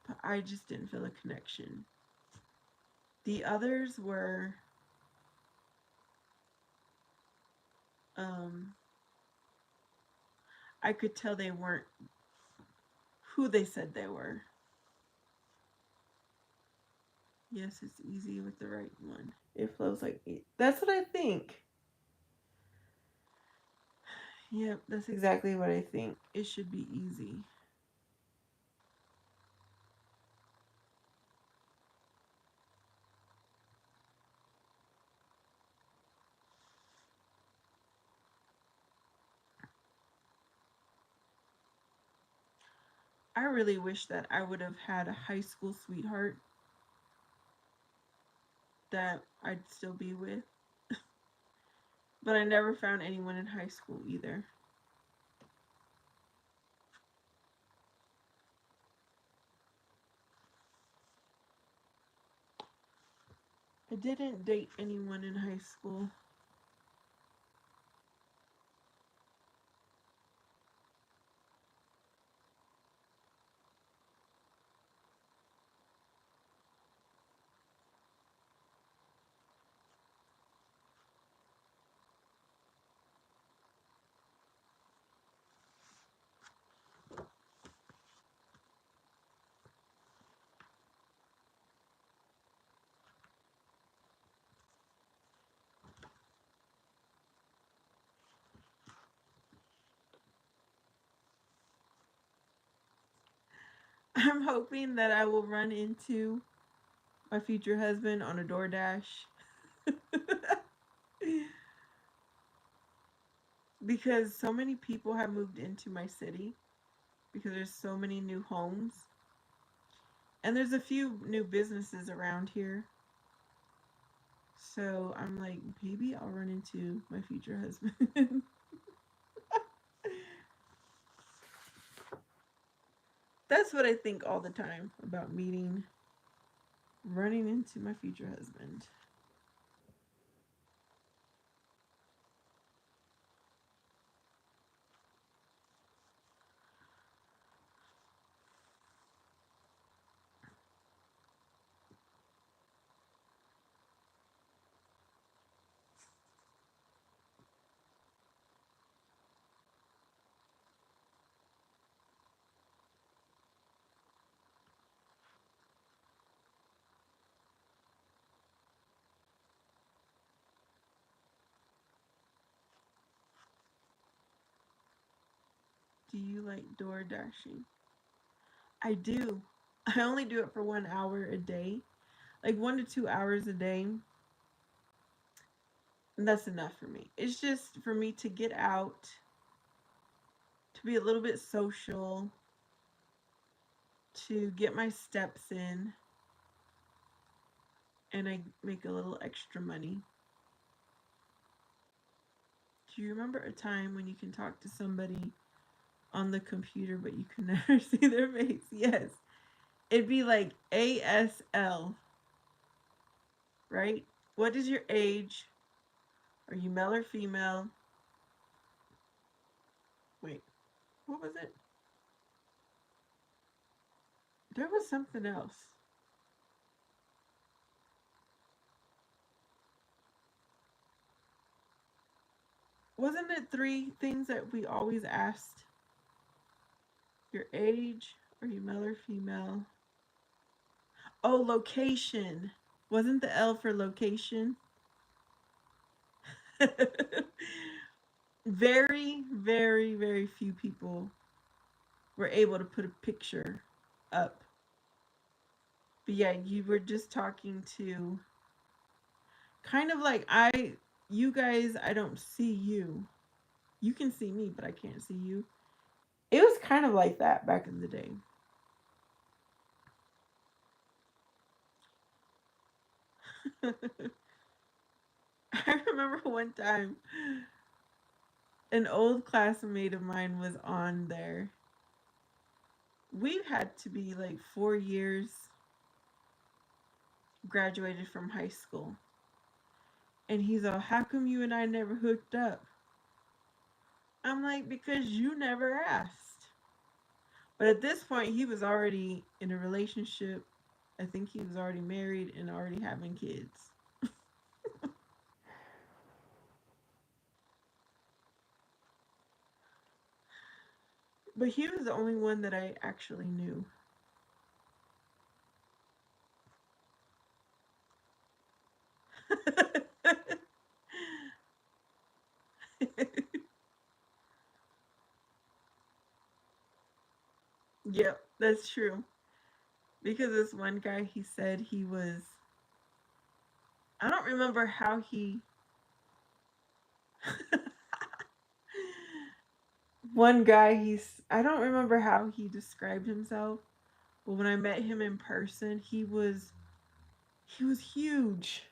but I just didn't feel a connection. The others were, um, I could tell they weren't who they said they were. Yes, it's easy with the right one. It flows like it. That's what I think. Yep, that's exactly what I think. It should be easy. I really wish that I would have had a high school sweetheart that I'd still be with, but I never found anyone in high school either. I didn't date anyone in high school. I'm hoping that I will run into my future husband on a DoorDash. Because so many people have moved into my city because there's so many new homes and there's a few new businesses around here. So I'm like, maybe I'll run into my future husband. That's what I think all the time about meeting, running into my future husband. Do you like door dashing? I do. I only do it for 1 hour a day, like 1 to 2 hours a day. And that's enough for me. It's just for me to get out, to be a little bit social, to get my steps in, and I make a little extra money. Do you remember a time when you can talk to somebody on the computer but you can never see their face? Yes. It'd be like ASL, right? What is your age? Are you male or female? Wait, what was it? There was something else. Wasn't it three things that we always asked? Your age? Are you male or female? Oh, location. Wasn't the L for location? Very, very, very few people were able to put a picture up. But yeah, you were just talking to kind of like you guys, I don't see you. You can see me, but I can't see you. It was kind of like that back in the day. I remember one time an old classmate of mine was on there. We had to be like 4 years graduated from high school. And he's all, how come you and I never hooked up? I'm like, because you never asked. But at this point, he was already in a relationship. I think he was already married and already having kids. But he was the only one that I actually knew. Yep, that's true. Because this one guy, he said he was. I don't remember how he. One guy, he's. I don't remember how he described himself, but when I met him in person, he was huge.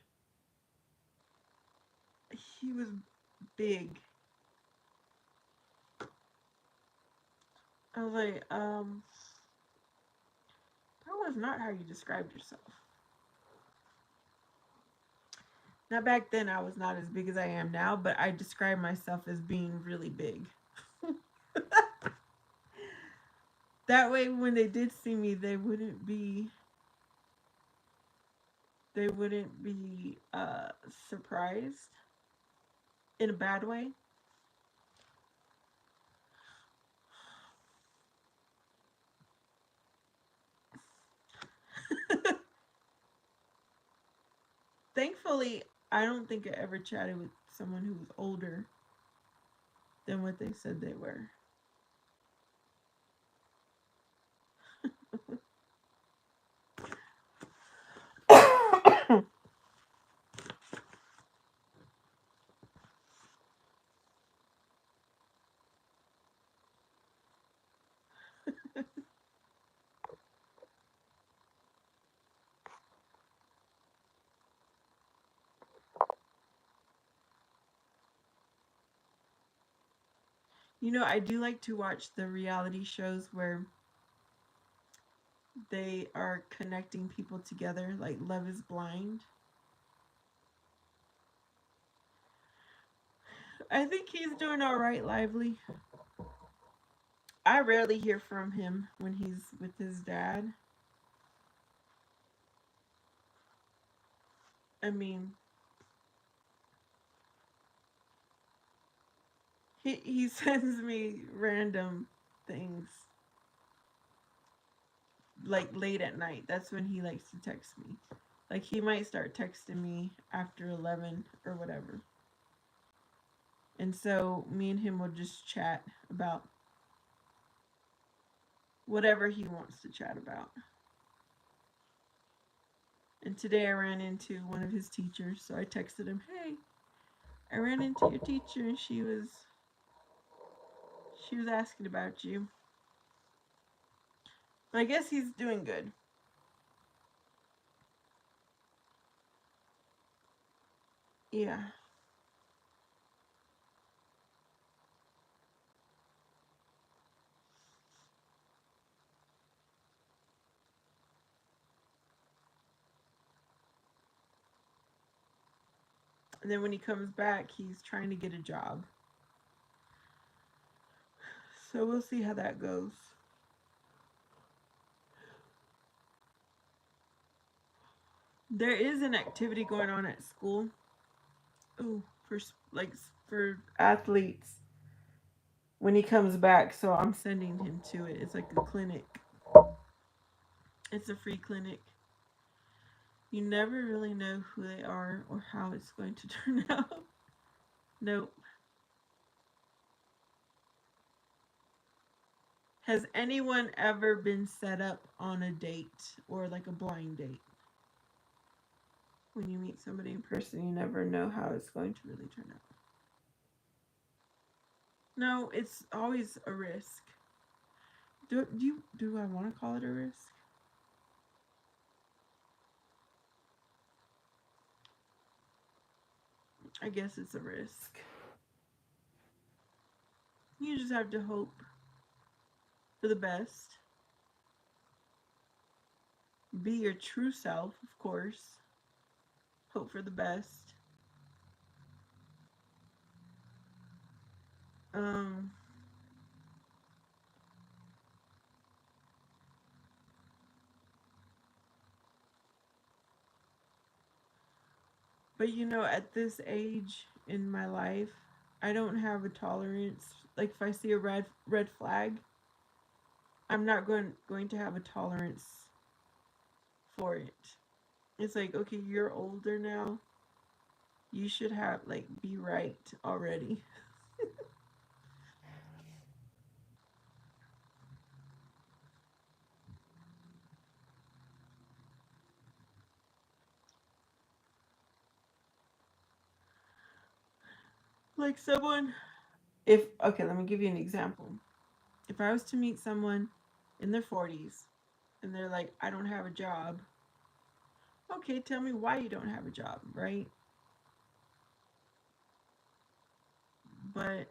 He was big. I was like, that was not how you described yourself. Now back then I was not as big as I am now, but I describe myself as being really big. That way when they did see me they wouldn't be surprised in a bad way. Thankfully, I don't think I ever chatted with someone who was older than what they said they were. You know, I do like to watch the reality shows where they are connecting people together, like Love is Blind. I think he's doing all right, Lively. I rarely hear from him when he's with his dad. I mean, he sends me random things like late at night. That's when he likes to text me. Like he might start texting me after 11 or whatever. And so me and him will just chat about whatever he wants to chat about. And today I ran into one of his teachers, so I texted him, "Hey." I ran into your teacher and she was asking about you. But I guess he's doing good. Yeah. And then when he comes back, he's trying to get a job. So we'll see how that goes. There is an activity going on at school. Oh, for athletes when he comes back, so I'm sending him to it. It's like a clinic. It's a free clinic. You never really know who they are or how it's going to turn out. Nope. Has anyone ever been set up on a date or like a blind date? When you meet somebody in person, you never know how it's going to really turn out. No, it's always a risk. Do I want to call it a risk? I guess it's a risk. You just have to hope for the best. Be your true self, of course. Hope for the best. Um, but at this age in my life, I don't have a tolerance. Like if I see a red flag, I'm not going to have a tolerance for it. It's like, okay, you're older now. You should have like be right already. Like someone if okay, let me give you an example. If I was to meet someone in their 40s and they're like, I don't have a job. Okay, tell me why you don't have a job, right? But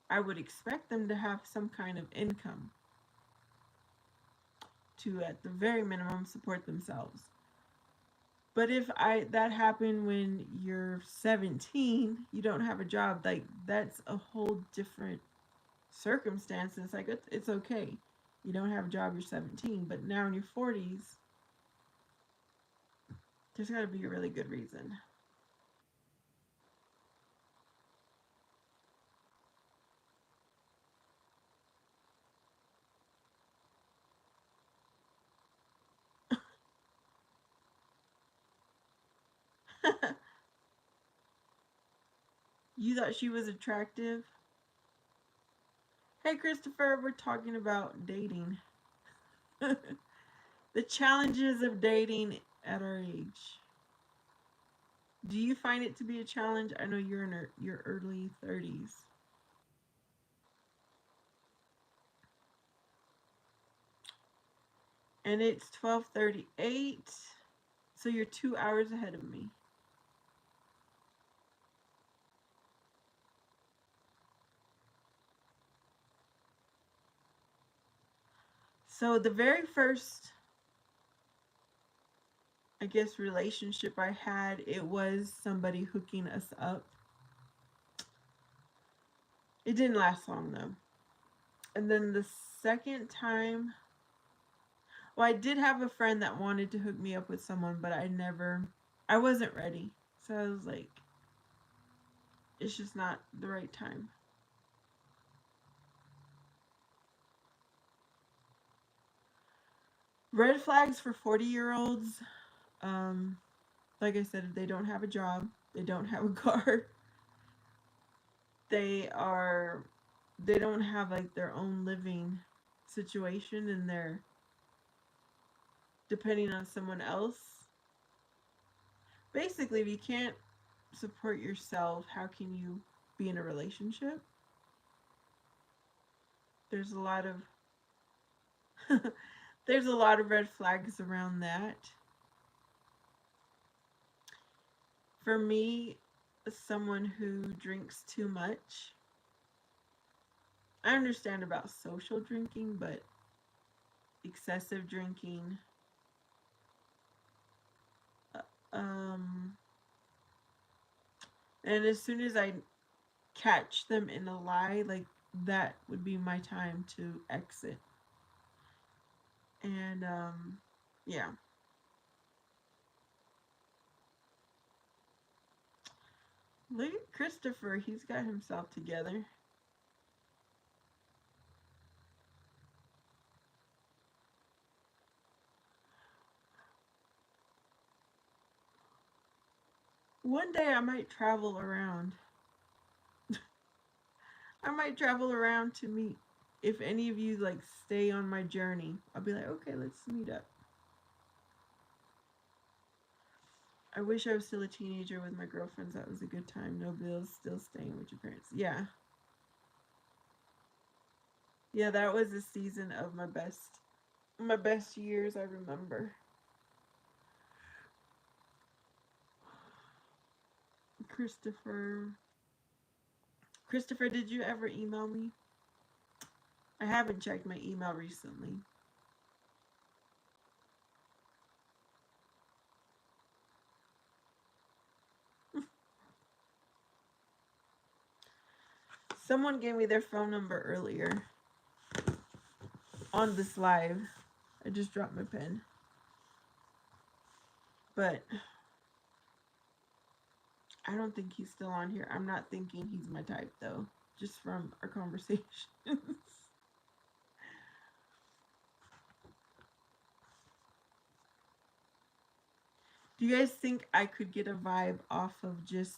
I would expect them to have some kind of income to, at the very minimum, support themselves. But if I that happened when you're 17, you don't have a job, like that's a whole different circumstance. It's like it's okay. You don't have a job, you're 17, but now in your 40s, there's got to be a really good reason. You thought she was attractive? Hey, Christopher, we're talking about dating. The challenges of dating at our age. Do you find it to be a challenge? I know you're in your early 30s. And it's 12:38. So you're 2 hours ahead of me. So the very first, I guess, relationship I had, it was somebody hooking us up. It didn't last long though. And then the second time, well, I did have a friend that wanted to hook me up with someone, but I wasn't ready. So I was like, it's just not the right time. Red flags for 40-year-olds. Um, like I said, if they don't have a job, they don't have a car, they are, they don't have like their own living situation and they're depending on someone else. Basically, if you can't support yourself, how can you be in a relationship? There's a lot of there's a lot of red flags around that. For me, someone who drinks too much, I understand about social drinking, but excessive drinking, uh, um, and as soon as I catch them in a lie, like that would be my time to exit. And yeah. Look at Christopher, he's got himself together. One day I might travel around. I might travel around to meet. If any of you like stay on my journey, I'll be like, okay, let's meet up. I wish I was still a teenager with my girlfriends. That was a good time. No bills, still staying with your parents. Yeah. Yeah, that was a season of my best years I remember. Christopher. Christopher, did you ever email me? I haven't checked my email recently. Someone gave me their phone number earlier on this live. I just dropped my pen. But I don't think he's still on here. I'm not thinking he's my type though, just from our conversations. Do you guys think I could get a vibe off of just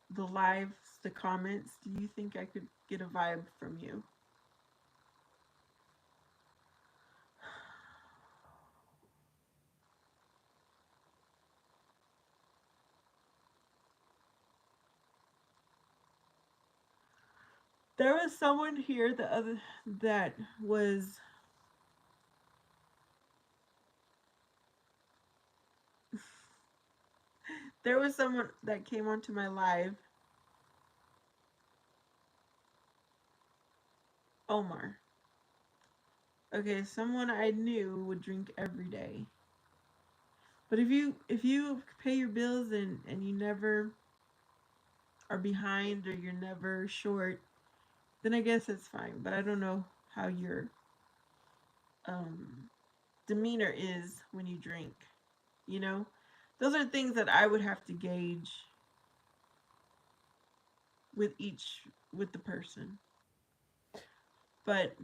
the lives, the comments? Do you think I could get a vibe from you? There was someone here the other that was there was someone that came onto my live. Omar. Okay, someone I knew would drink every day. But if you pay your bills and you never are behind or you're never short, then I guess it's fine. But I don't know how your um, demeanor is when you drink. You know, those are things that I would have to gauge with each with the person. But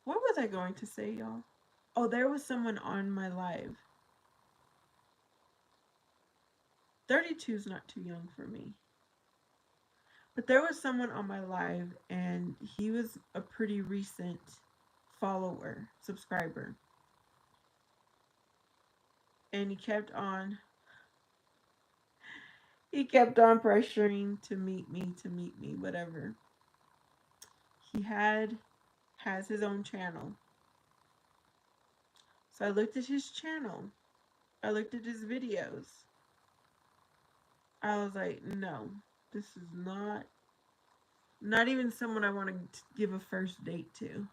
what was I going to say, y'all? Oh, there was someone on my live. 32 is not too young for me. But there was someone on my live, and he was a pretty recent follower, subscriber. And he kept on pressuring to meet me, whatever. He has his own channel. So I looked at his channel. I looked at his videos. I was like, no, this is not even someone I want to give a first date to.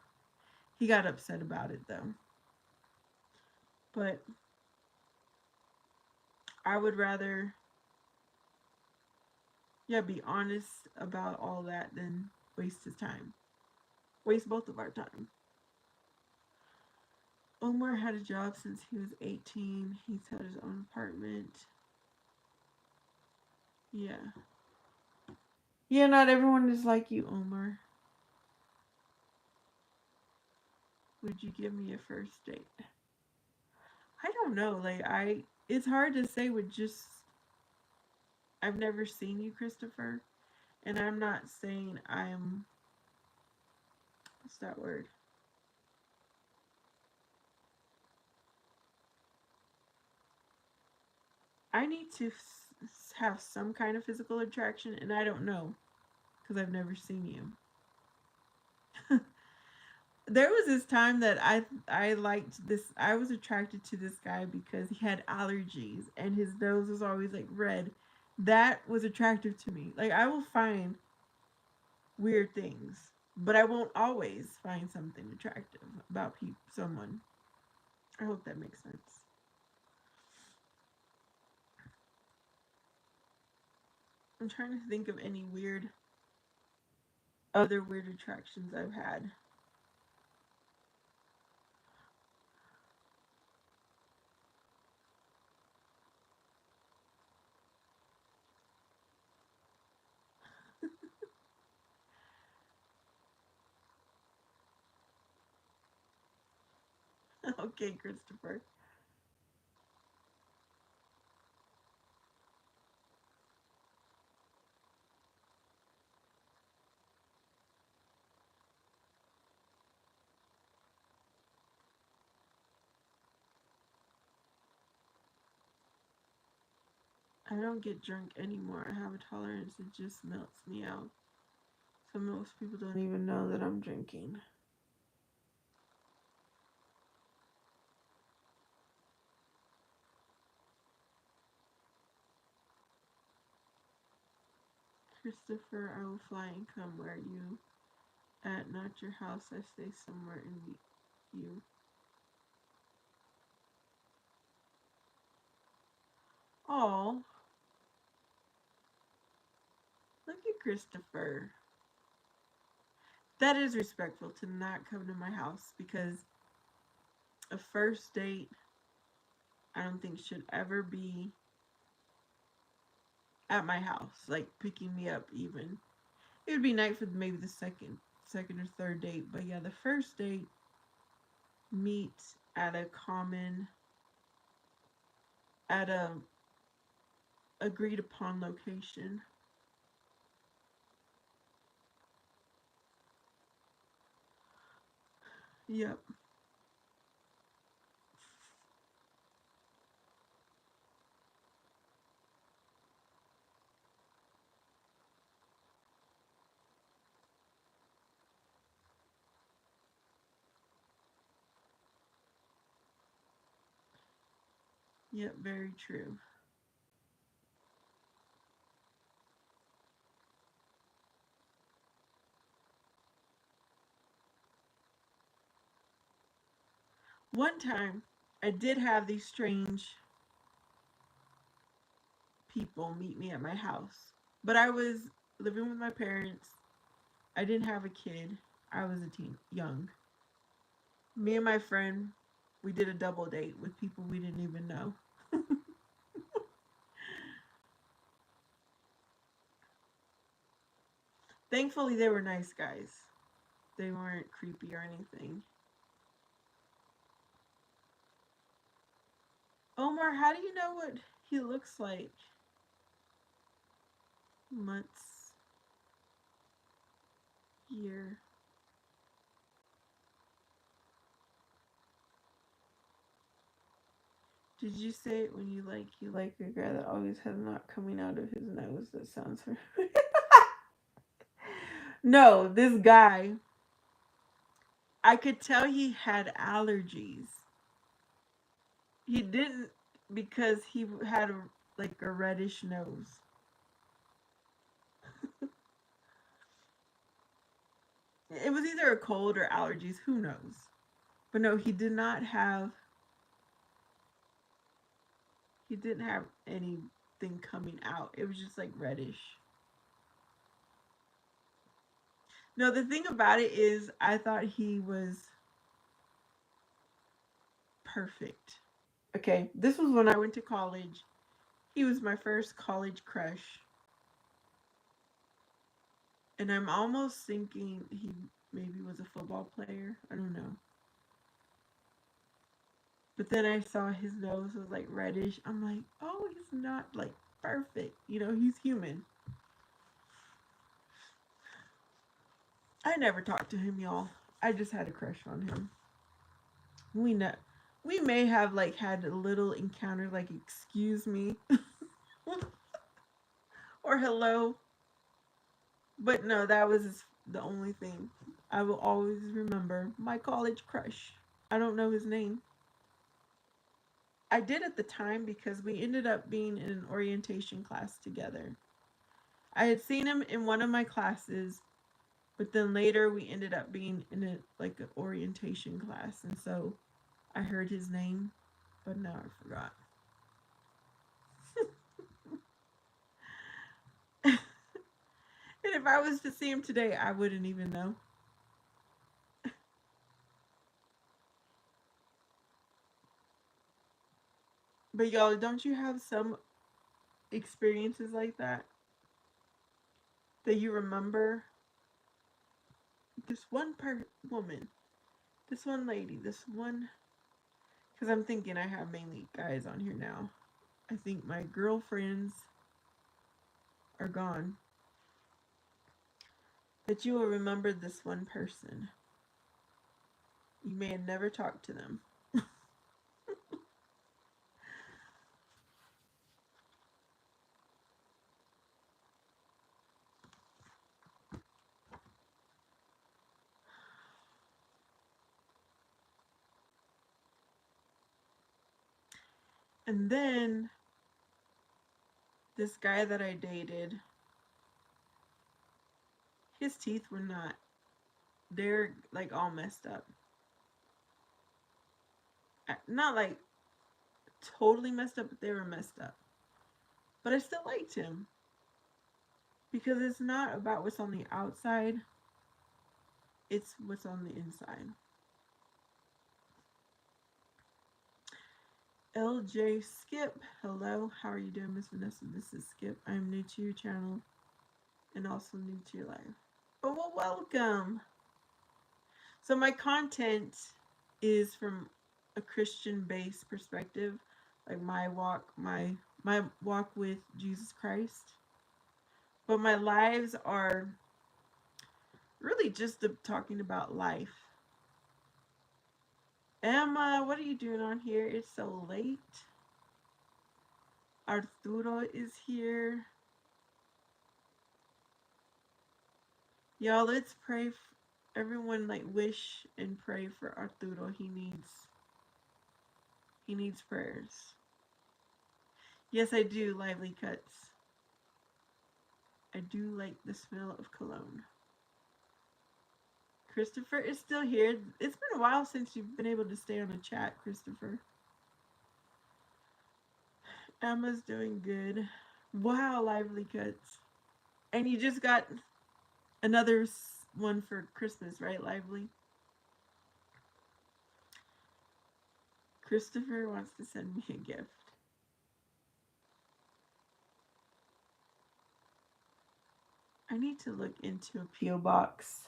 He got upset about it though. But I would rather, yeah, be honest about all that than waste his time. Waste both of our time. Omar had a job since he was 18. He's had his own apartment. Yeah. Yeah, not everyone is like you, Omar. Would you give me a first date? I don't know. It's hard to say with just, I've never seen you, Christopher. And I'm not saying what's that word? I need to have some kind of physical attraction, and I don't know because I've never seen you. There was this time that I liked this. I was attracted to this guy because he had allergies and his nose was always like red. That was attractive to me. Like I will find weird things, but I won't always find something attractive about someone. I hope that makes sense. I'm trying to think of any other weird attractions I've had. Okay, Christopher. I don't get drunk anymore. I have a tolerance that just melts me out. So most people don't even know that I'm drinking. Christopher, I will fly and come where you at, not your house. I stay somewhere and meet you. Oh, look at Christopher. That is respectful to not come to my house because a first date I don't think should ever be at my house, like picking me up even. It would be nice for maybe the second or third date, but yeah, the first date meet at a common at a agreed upon location. Yep. Yep, very true. One time I did have these strange people meet me at my house. But I was living with my parents. I didn't have a kid. I was a teen, young. Me and my friend, we did a double date with people we didn't even know. Thankfully, they were nice guys. They weren't creepy or anything. Omar, how do you know what he looks like? Months, year. Did you say it when you like a guy that always has not coming out of his nose? That sounds familiar. No, this guy. I could tell he had allergies. He didn't because he had like a reddish nose. It was either a cold or allergies. Who knows? But no, he did not have. He didn't have anything coming out. It was just like reddish. No, the thing about it is, I thought he was perfect. Okay, this was when I went to college. He was my first college crush. And I'm almost thinking he maybe was a football player. I don't know. But then I saw his nose was like reddish. I'm like, oh, he's not like perfect. He's human. I never talked to him, y'all. I just had a crush on him. We know. we may have like had a little encounter, like excuse me or hello, but no, that was the only thing. I will always remember my college crush. I don't know his name. I did at the time because we ended up being in an orientation class together. I had seen him in one of my classes, but then later we ended up being in a like an orientation class, and so I heard his name, but now I forgot. And if I was to see him today, I wouldn't even know. But y'all, don't you have some experiences like that you remember? This one woman, this one lady, this one. Because I'm thinking I have mainly guys on here now. I think my girlfriends are gone. That you will remember this one person. You may have never talked to them. And then this guy that I dated, his teeth were not, they're like all messed up. Not like totally messed up, but they were messed up. But I still liked him because it's not about what's on the outside, it's what's on the inside. LJ Skip, hello, how are you doing, Miss Vanessa? This is Skip. I'm new to your channel and also new to your life. But well, welcome. So my content is from a Christian-based perspective, like my walk with Jesus Christ. But my lives are really just talking about life. Emma, what are you doing on here? It's so late. Arturo is here. Y'all, let's pray. Everyone, like, wish and pray for Arturo. He needs prayers. Yes, I do. Lively cuts. I do like the smell of cologne. Christopher is still here. It's been a while since you've been able to stay on a chat, Christopher. Emma's doing good. Wow, lively cuts. And you just got another one for Christmas, right, Lively? Christopher wants to send me a gift. I need to look into a P.O. box.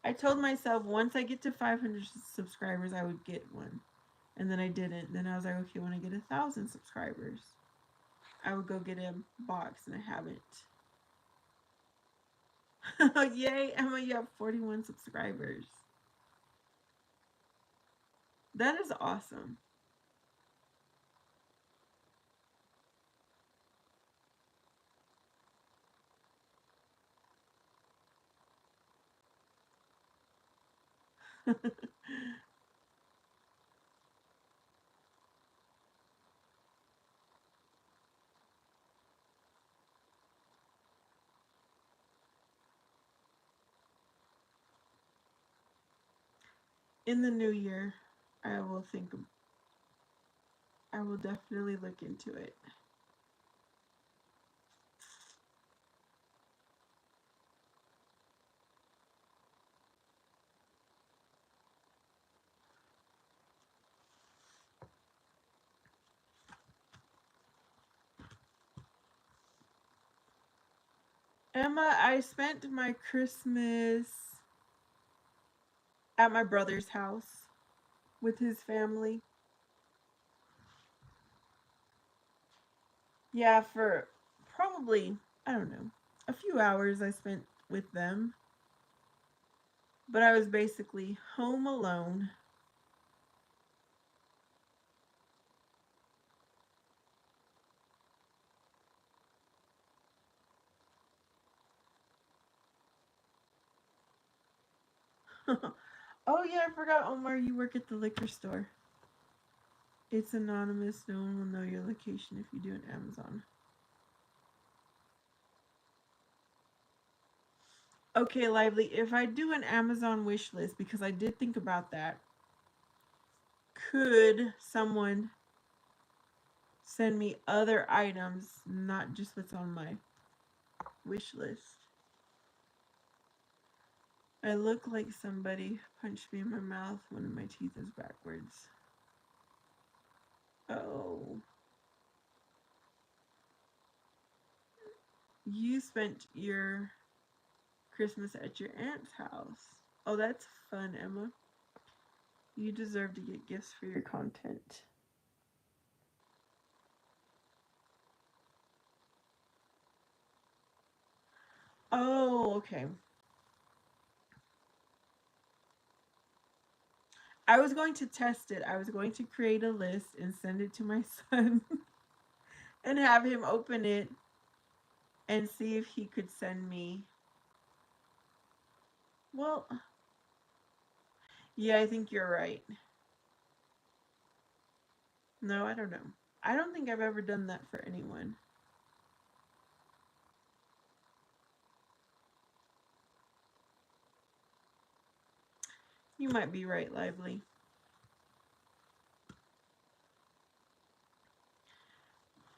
I told myself once I get to 500 subscribers, I would get one. And then I didn't. Then I was like, okay, when I get 1,000 subscribers, I would go get a box, and I haven't. Yay, Emma, you have 41 subscribers. That is awesome. In the new year, I will think, I will definitely look into it. Emma, I spent my Christmas at my brother's house with his family. Yeah, for probably, I don't know, a few hours I spent with them. but I was basically home alone. Oh yeah, I forgot, Omar, you work at the liquor store. It's anonymous. No one will know your location if you do an Amazon. Okay, Lively, if I do an Amazon wish list, because I did think about that, could someone send me other items, not just what's on my wish list? I look like somebody punched me in my mouth. One of my teeth is backwards. Oh. You spent your Christmas at your aunt's house. Oh, that's fun, Emma. You deserve to get gifts for your content. Oh, okay. I was going to test it. I was going to create a list and send it to my son and have him open it and see if he could send me. Well, yeah, I think you're right. No, I don't know. I don't think I've ever done that for anyone. You might be right, Lively.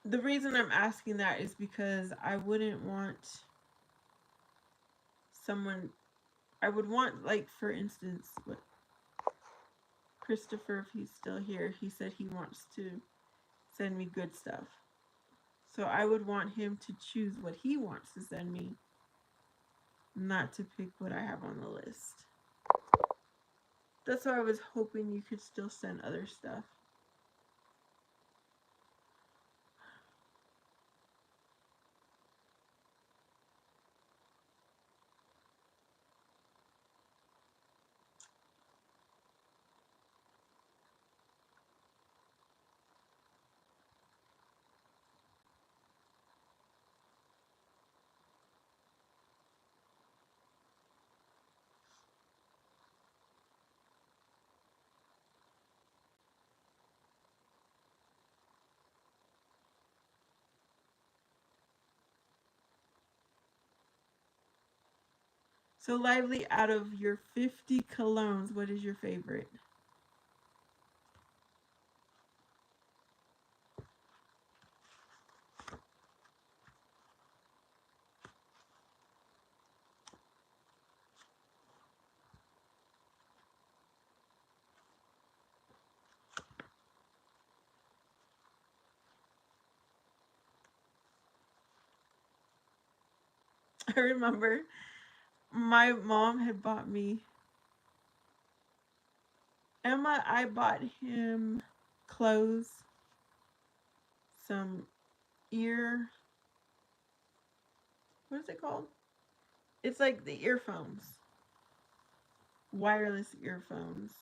The reason I'm asking that is because I wouldn't want someone. I would want, like, for instance, what Christopher, if he's still here, he said he wants to send me good stuff. So I would want him to choose what he wants to send me, not to pick what I have on the list. That's why I was hoping you could still send other stuff. So, Lively, out of your 50 colognes, what is your favorite? I remember my mom had bought me, Emma, I bought him clothes, some ear, what is it called? It's like the earphones, wireless earphones.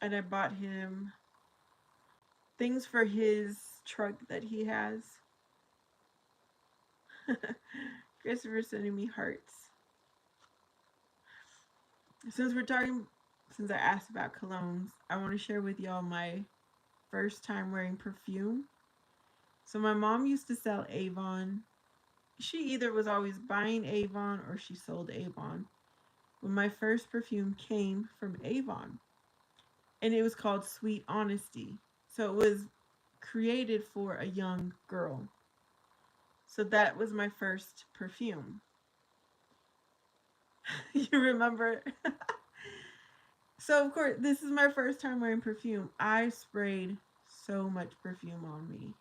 And I bought him things for his truck that he has. Christopher sending me hearts. Since we're talking, since I asked about colognes, I want to share with y'all my first time wearing perfume. So my mom used to sell Avon. She either was always buying Avon or she sold Avon. But my first perfume came from Avon, and it was called Sweet Honesty. So it was created for a young girl. So that was my first perfume. You remember? So, of course, this is my first time wearing perfume. I sprayed so much perfume on me.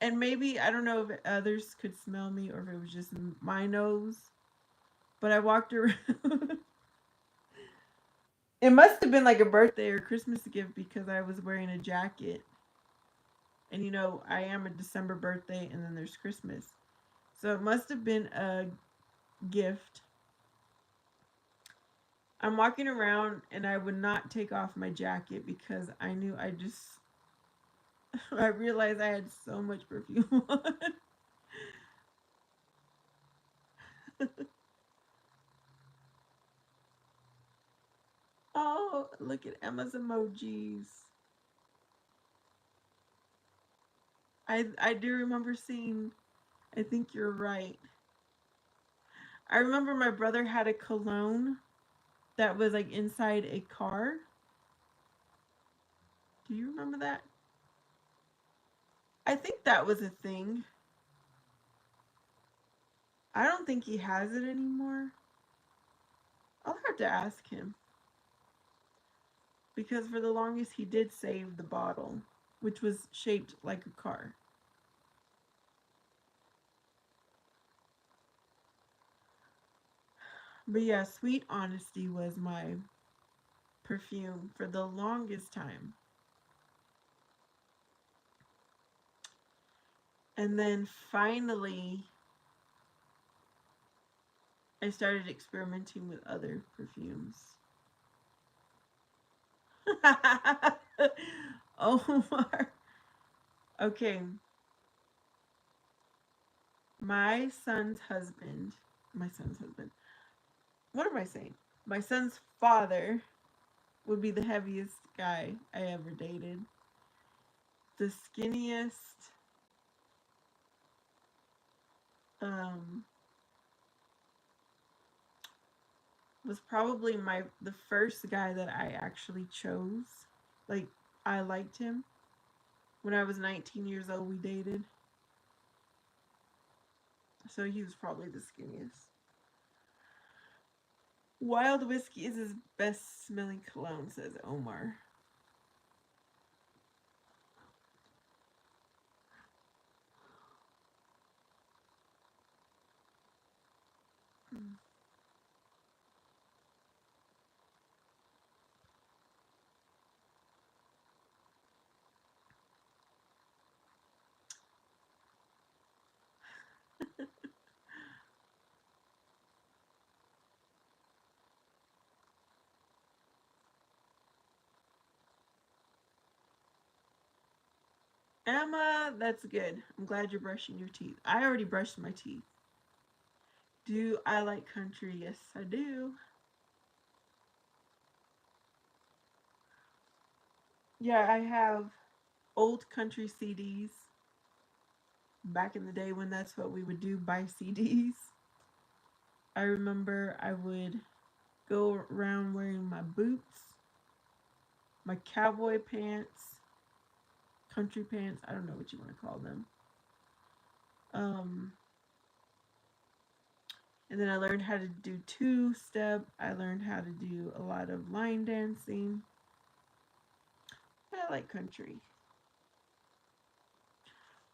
And maybe, I don't know if others could smell me or if it was just my nose, but I walked around. It must have been like a birthday or Christmas gift because I was wearing a jacket. And I am a December birthday and then there's Christmas. So it must have been a gift. I'm walking around and I would not take off my jacket because I knew I realized I had so much perfume on. Oh, look at Emma's emojis. I do remember seeing, I think you're right. I remember my brother had a cologne that was like inside a car. Do you remember that? I think that was a thing. I don't think he has it anymore. I'll have to ask him. Because for the longest he did save the bottle, which was shaped like a car. But yeah, Sweet Honesty was my perfume for the longest time. And then finally, I started experimenting with other perfumes. Omar. Okay. My son's husband. My son's husband. What am I saying? My son's father would be the heaviest guy I ever dated. The skinniest, um, was probably the first guy that I actually chose. Like, I liked him. When I was 19 years old, we dated. So he was probably the skinniest. Wild Whiskey is his best smelling cologne, says Omar. Emma, that's good. I'm glad you're brushing your teeth. I already brushed my teeth. Do I like country? Yes, I do. Yeah, I have old country CDs back in the day when that's what we would do, buy CDs. I remember I would go around wearing my boots, my cowboy pants, country pants. I don't know what you want to call them. Um, and then I learned how to do two step. I learned how to do a lot of line dancing. I like country.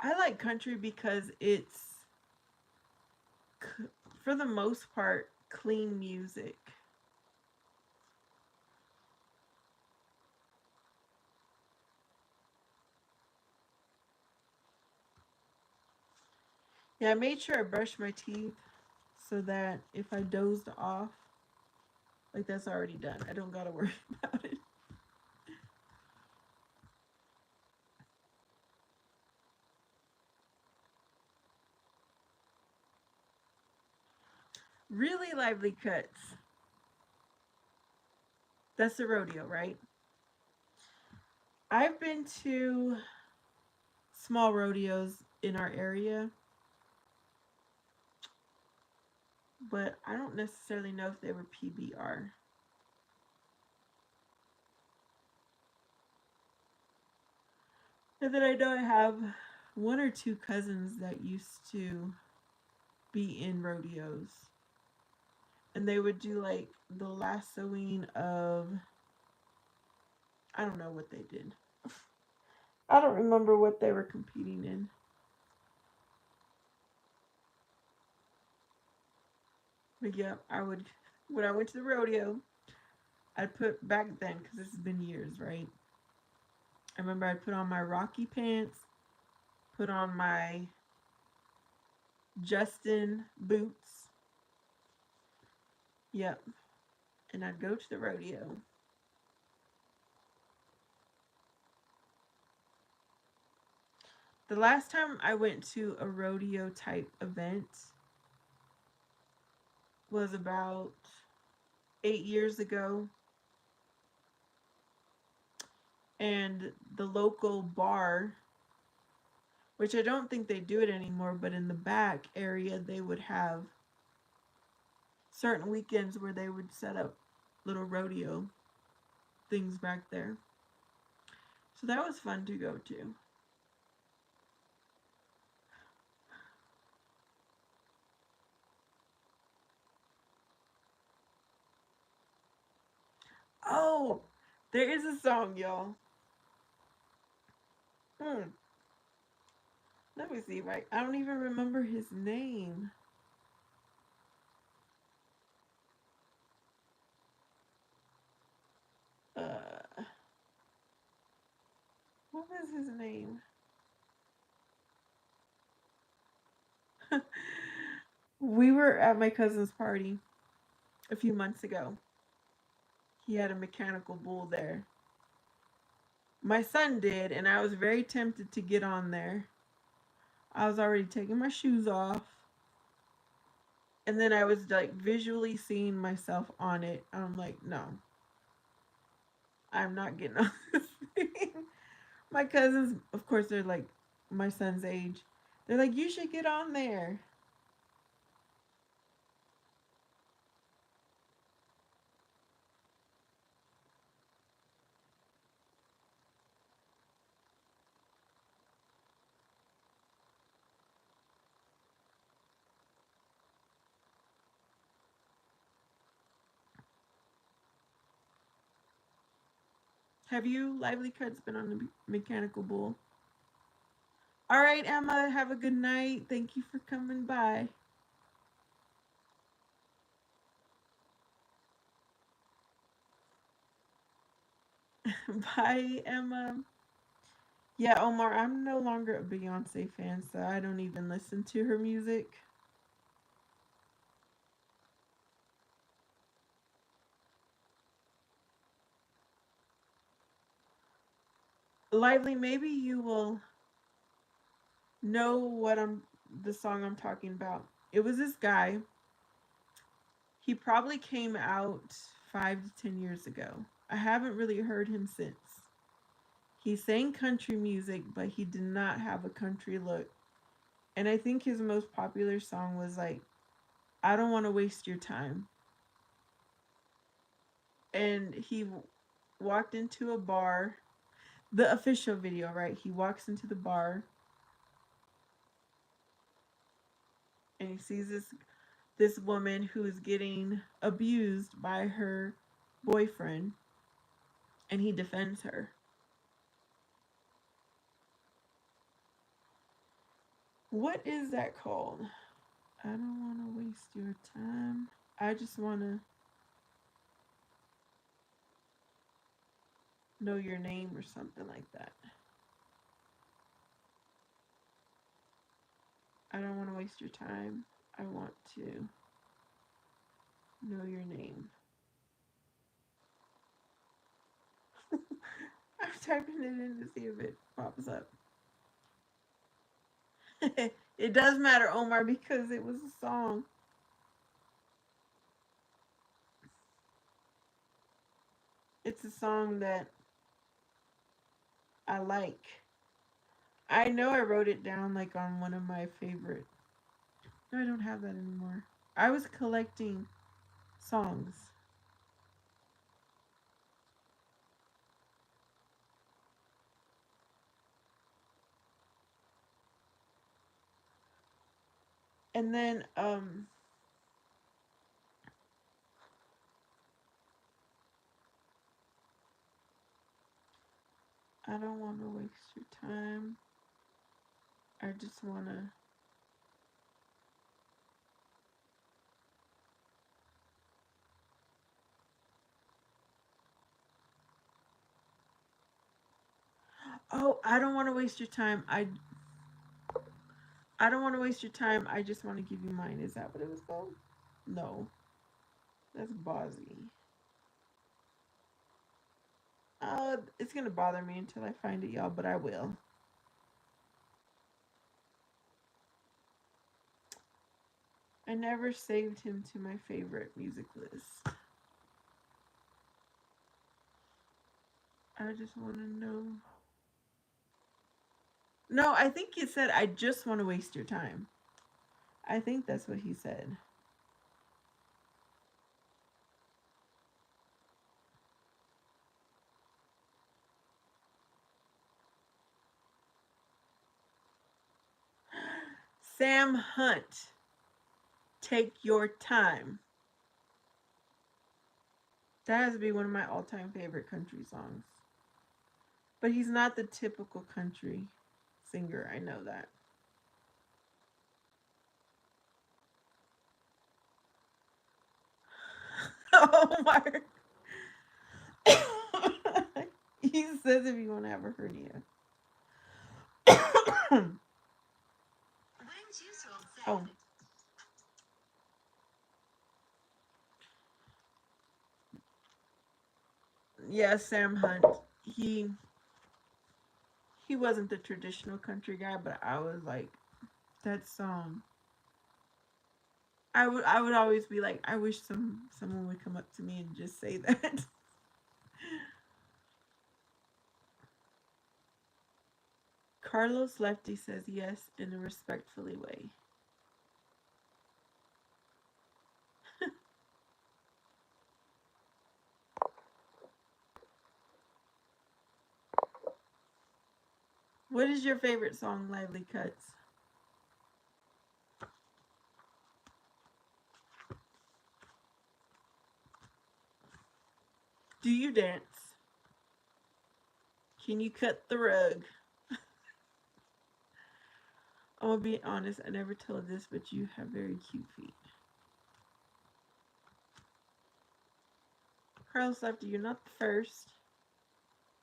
I like country because it's, for the most part, clean music. Yeah, I made sure I brushed my teeth so that if I dozed off, like that's already done. I don't gotta worry about it. Really lively cuts. That's the rodeo, right? I've been to small rodeos in our area, but I don't necessarily know if they were PBR. And then I know I have one or two cousins that used to be in rodeos. And they would do like the lassoing of, I don't know what they did. I don't remember what they were competing in. But yeah, I would, when I went to the rodeo, I'd put back then, because this has been years, right? I remember I'd put on my Rocky pants, put on my Justin boots, Yep. And I'd go to the rodeo. The last time I went to a rodeo type event was about 8 years ago, and the local bar, which I don't think they do it anymore, but in the back area, they would have certain weekends where they would set up little rodeo things back there. So that was fun to go to. Oh, there is a song, y'all. Hmm. Let me see. Right, I don't even remember his name. Uh, what was his name? We were at my cousin's party a few months ago. He had a mechanical bull there. My son did, and I was very tempted to get on there. I was already taking my shoes off, and then I was like visually seeing myself on it. I'm like, no, I'm not getting on this thing. My cousins, of course, they're like my son's age. They're like, you should get on there. Have you, Lively Cuts, been on the mechanical bull? All right, Emma, have a good night. Thank you for coming by. Bye, Emma. Yeah, Omar, I'm no longer a Beyonce fan, so I don't even listen to her music. Lively, maybe you will know what I'm the song I'm talking about. It was this guy. He probably came out 5 to 10 years ago. I haven't really heard him since. He sang country music, but he did not have a country look. And I think his most popular song was like, I don't want to waste your time. And he walked into a bar, the official video, right? He walks into the bar and he sees this woman who is getting abused by her boyfriend, and he defends her. What is that called? I don't want to waste your time. I just want to know your name or something like that. I don't want to waste your time. I want to know your name. I'm typing it in to see if it pops up. It does matter, Omar, because it was a song. It's a song that I like. I know I wrote it down like on one of my favorite. No, I don't have that anymore. I was collecting songs. And then I don't want to waste your time. I just want to. Oh, I don't want to waste your time. I don't want to waste your time. I just want to give you mine. Is that what it was called? No. That's Bozzy. It's gonna bother me until I find it, y'all, but I will. I never saved him to my favorite music list. I just want to know. No, I think he said, I just want to waste your time. I think that's what he said. Sam Hunt, Take Your Time. That has to be one of my all time favorite country songs. But he's not the typical country singer. I know that. Oh my. He says if you want to have a hernia. Oh. Yeah, Sam Hunt. He he wasn't the traditional country guy, but I was like, that song. I would always be like, I wish someone would come up to me and just say that. Carlos Lefty says yes in a respectfully way. What is your favorite song, Lively Cuts? Do you dance? Can you cut the rug? I'm gonna be honest, I never told this, but you have very cute feet. Carlos Lefty, you're not the first.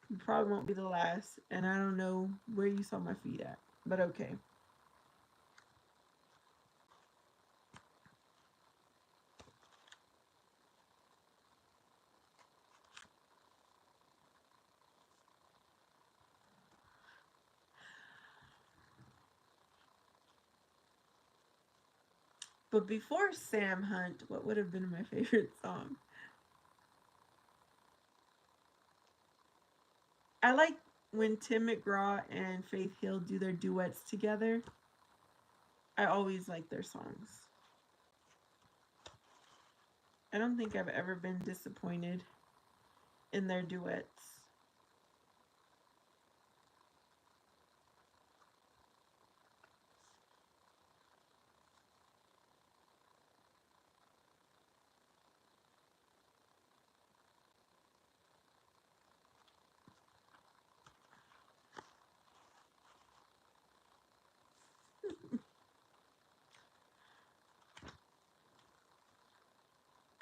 You probably won't be the last, and I don't know where you saw my feet at, but okay. But before Sam Hunt, what would have been my favorite song? I like when Tim McGraw and Faith Hill do their duets together. I always like their songs. I don't think I've ever been disappointed in their duets.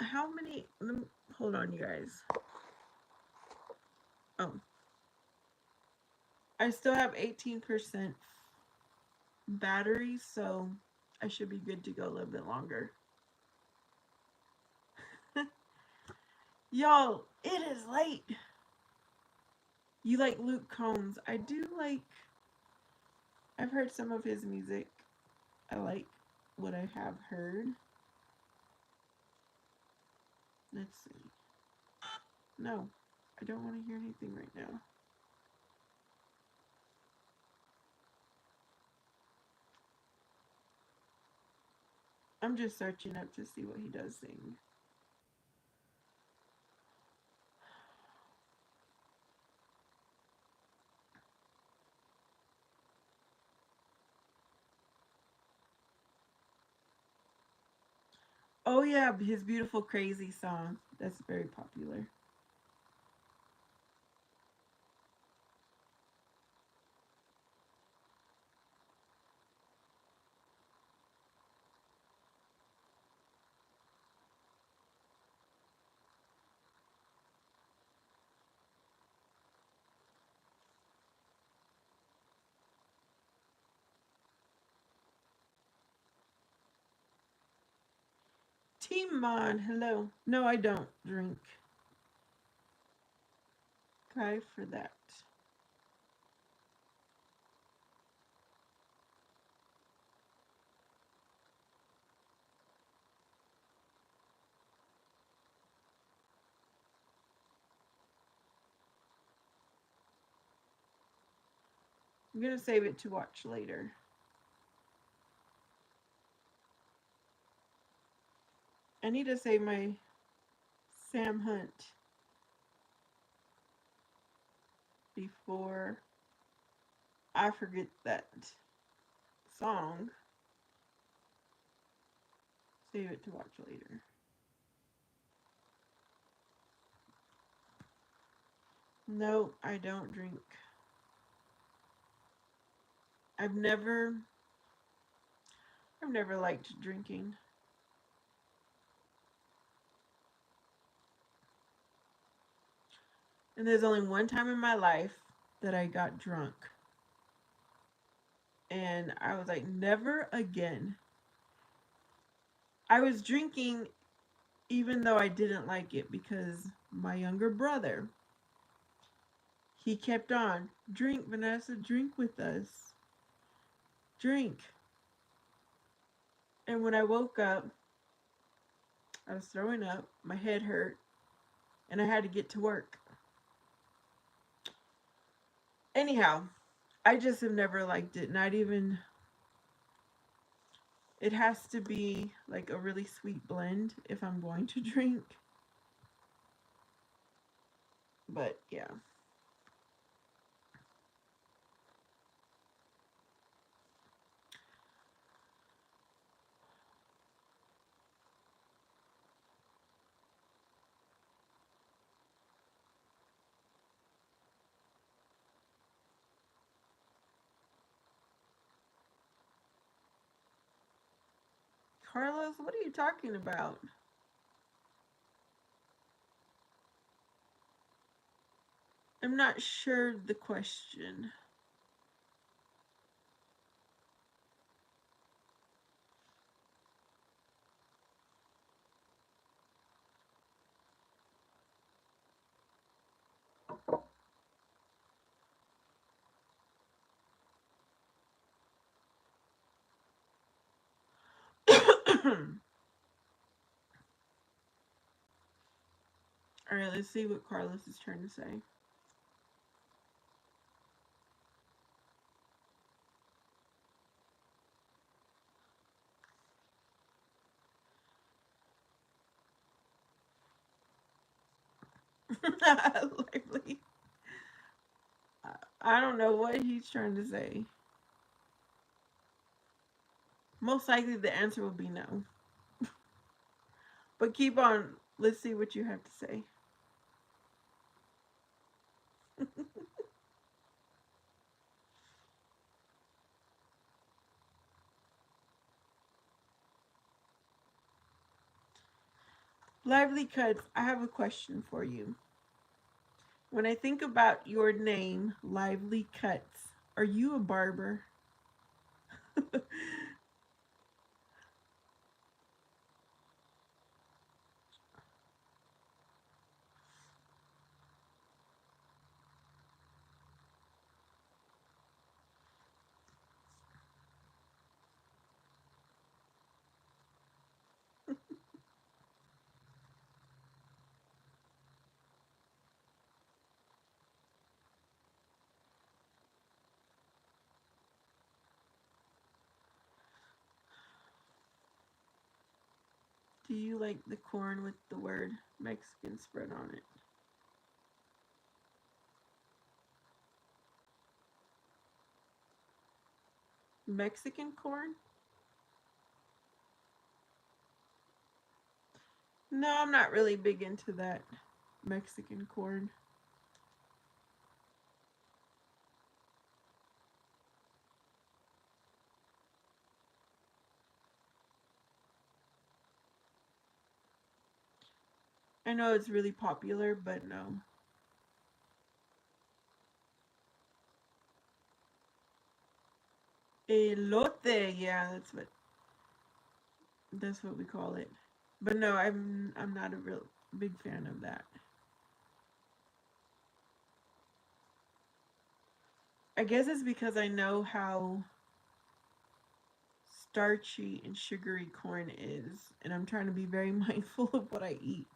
How many? Hold on, you guys. Oh, I still have 18% battery, so I should be good to go a little bit longer. Y'all, it is late. You like Luke Combs? I do like. I've heard some of his music. I like what I have heard. Let's see. No, I don't want to hear anything right now. I'm just searching up to see what he does sing. Oh yeah, his Beautiful Crazy song. That's very popular. Timon, hello. No, I don't drink. Try for that. I'm gonna save it to watch later. I need to save my Sam Hunt before I forget that song. Save it to watch later. No, I don't drink. I've never I've never liked drinking. And there's only one time in my life that I got drunk. And I was like, never again. I was drinking even though I didn't like it because my younger brother, he kept on, drink, Vanessa, drink with us. Drink. And when I woke up, I was throwing up, my head hurt, and I had to get to work. Anyhow, I just have never liked it. Not even, it has to be like a really sweet blend if I'm going to drink. But yeah. Carlos, what are you talking about? I'm not sure the question. All right, let's see what Carlos is trying to say. Lively. I don't know what he's trying to say. Most likely the answer will be no. But keep on. Let's see what you have to say. Lively Cuts, I have a question for you. When I think about your name, Lively Cuts, are you a barber? Do you like the corn with the word Mexican spread on it? Mexican corn? No, I'm not really big into that Mexican corn. I know it's really popular, but no. Elote, yeah, that's what we call it. But no, I'm not a real big fan of that. I guess it's because I know how starchy and sugary corn is, and I'm trying to be very mindful of what I eat.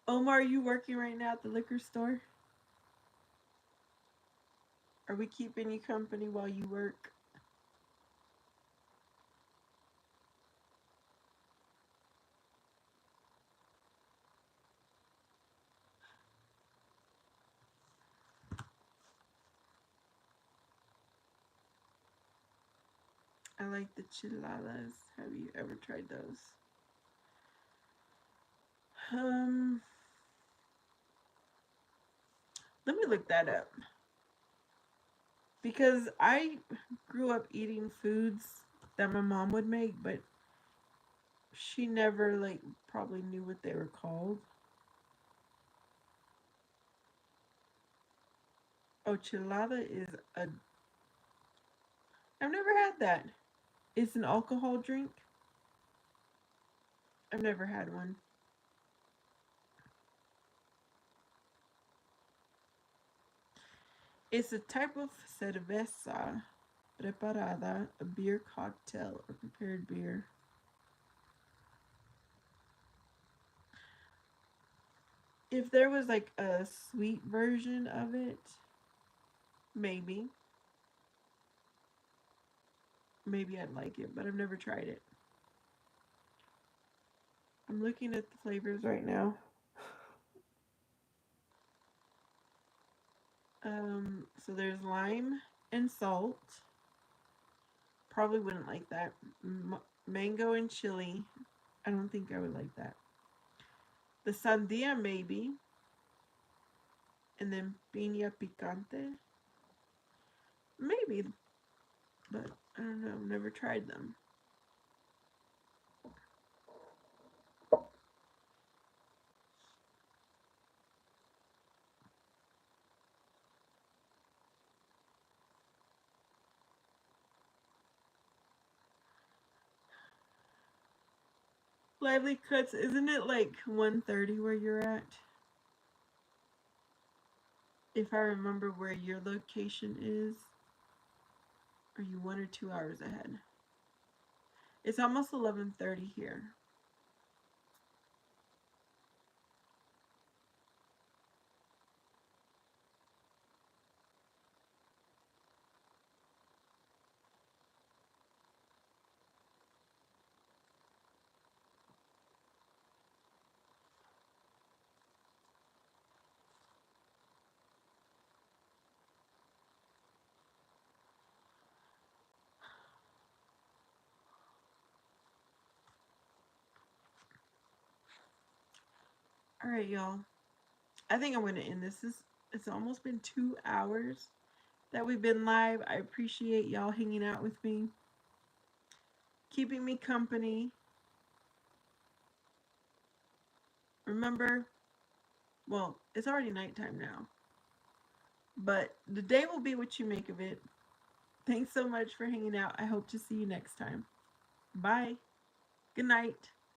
Omar, are you working right now at the liquor store? Are we keeping you company while you work? I like the chiladas. Have you ever tried those? Um, Let me look that up because I grew up eating foods that my mom would make, but she never like probably knew what they were called. Oh, chilada is a. I've never had that. It's an alcohol drink. I've never had one. It's a type of cerveza preparada, a beer cocktail or prepared beer. If there was like a sweet version of it, maybe. Maybe I'd like it, but I've never tried it. I'm looking at the flavors right now. So there's lime and salt. Probably wouldn't like that. Mango and chili. I don't think I would like that. The sandia maybe, and then piña picante. Maybe, but I don't know. I've never tried them. Lively Cuts, isn't it like 1:30 where you're at? If I remember where your location is, are you 1 or 2 hours ahead? It's almost 11:30 here. All right, y'all. I think I'm gonna end this. It's almost been 2 hours that we've been live. I appreciate y'all hanging out with me, keeping me company. Remember, well, it's already nighttime now, but the day will be what you make of it. Thanks so much for hanging out. I hope to see you next time. Bye. Good night.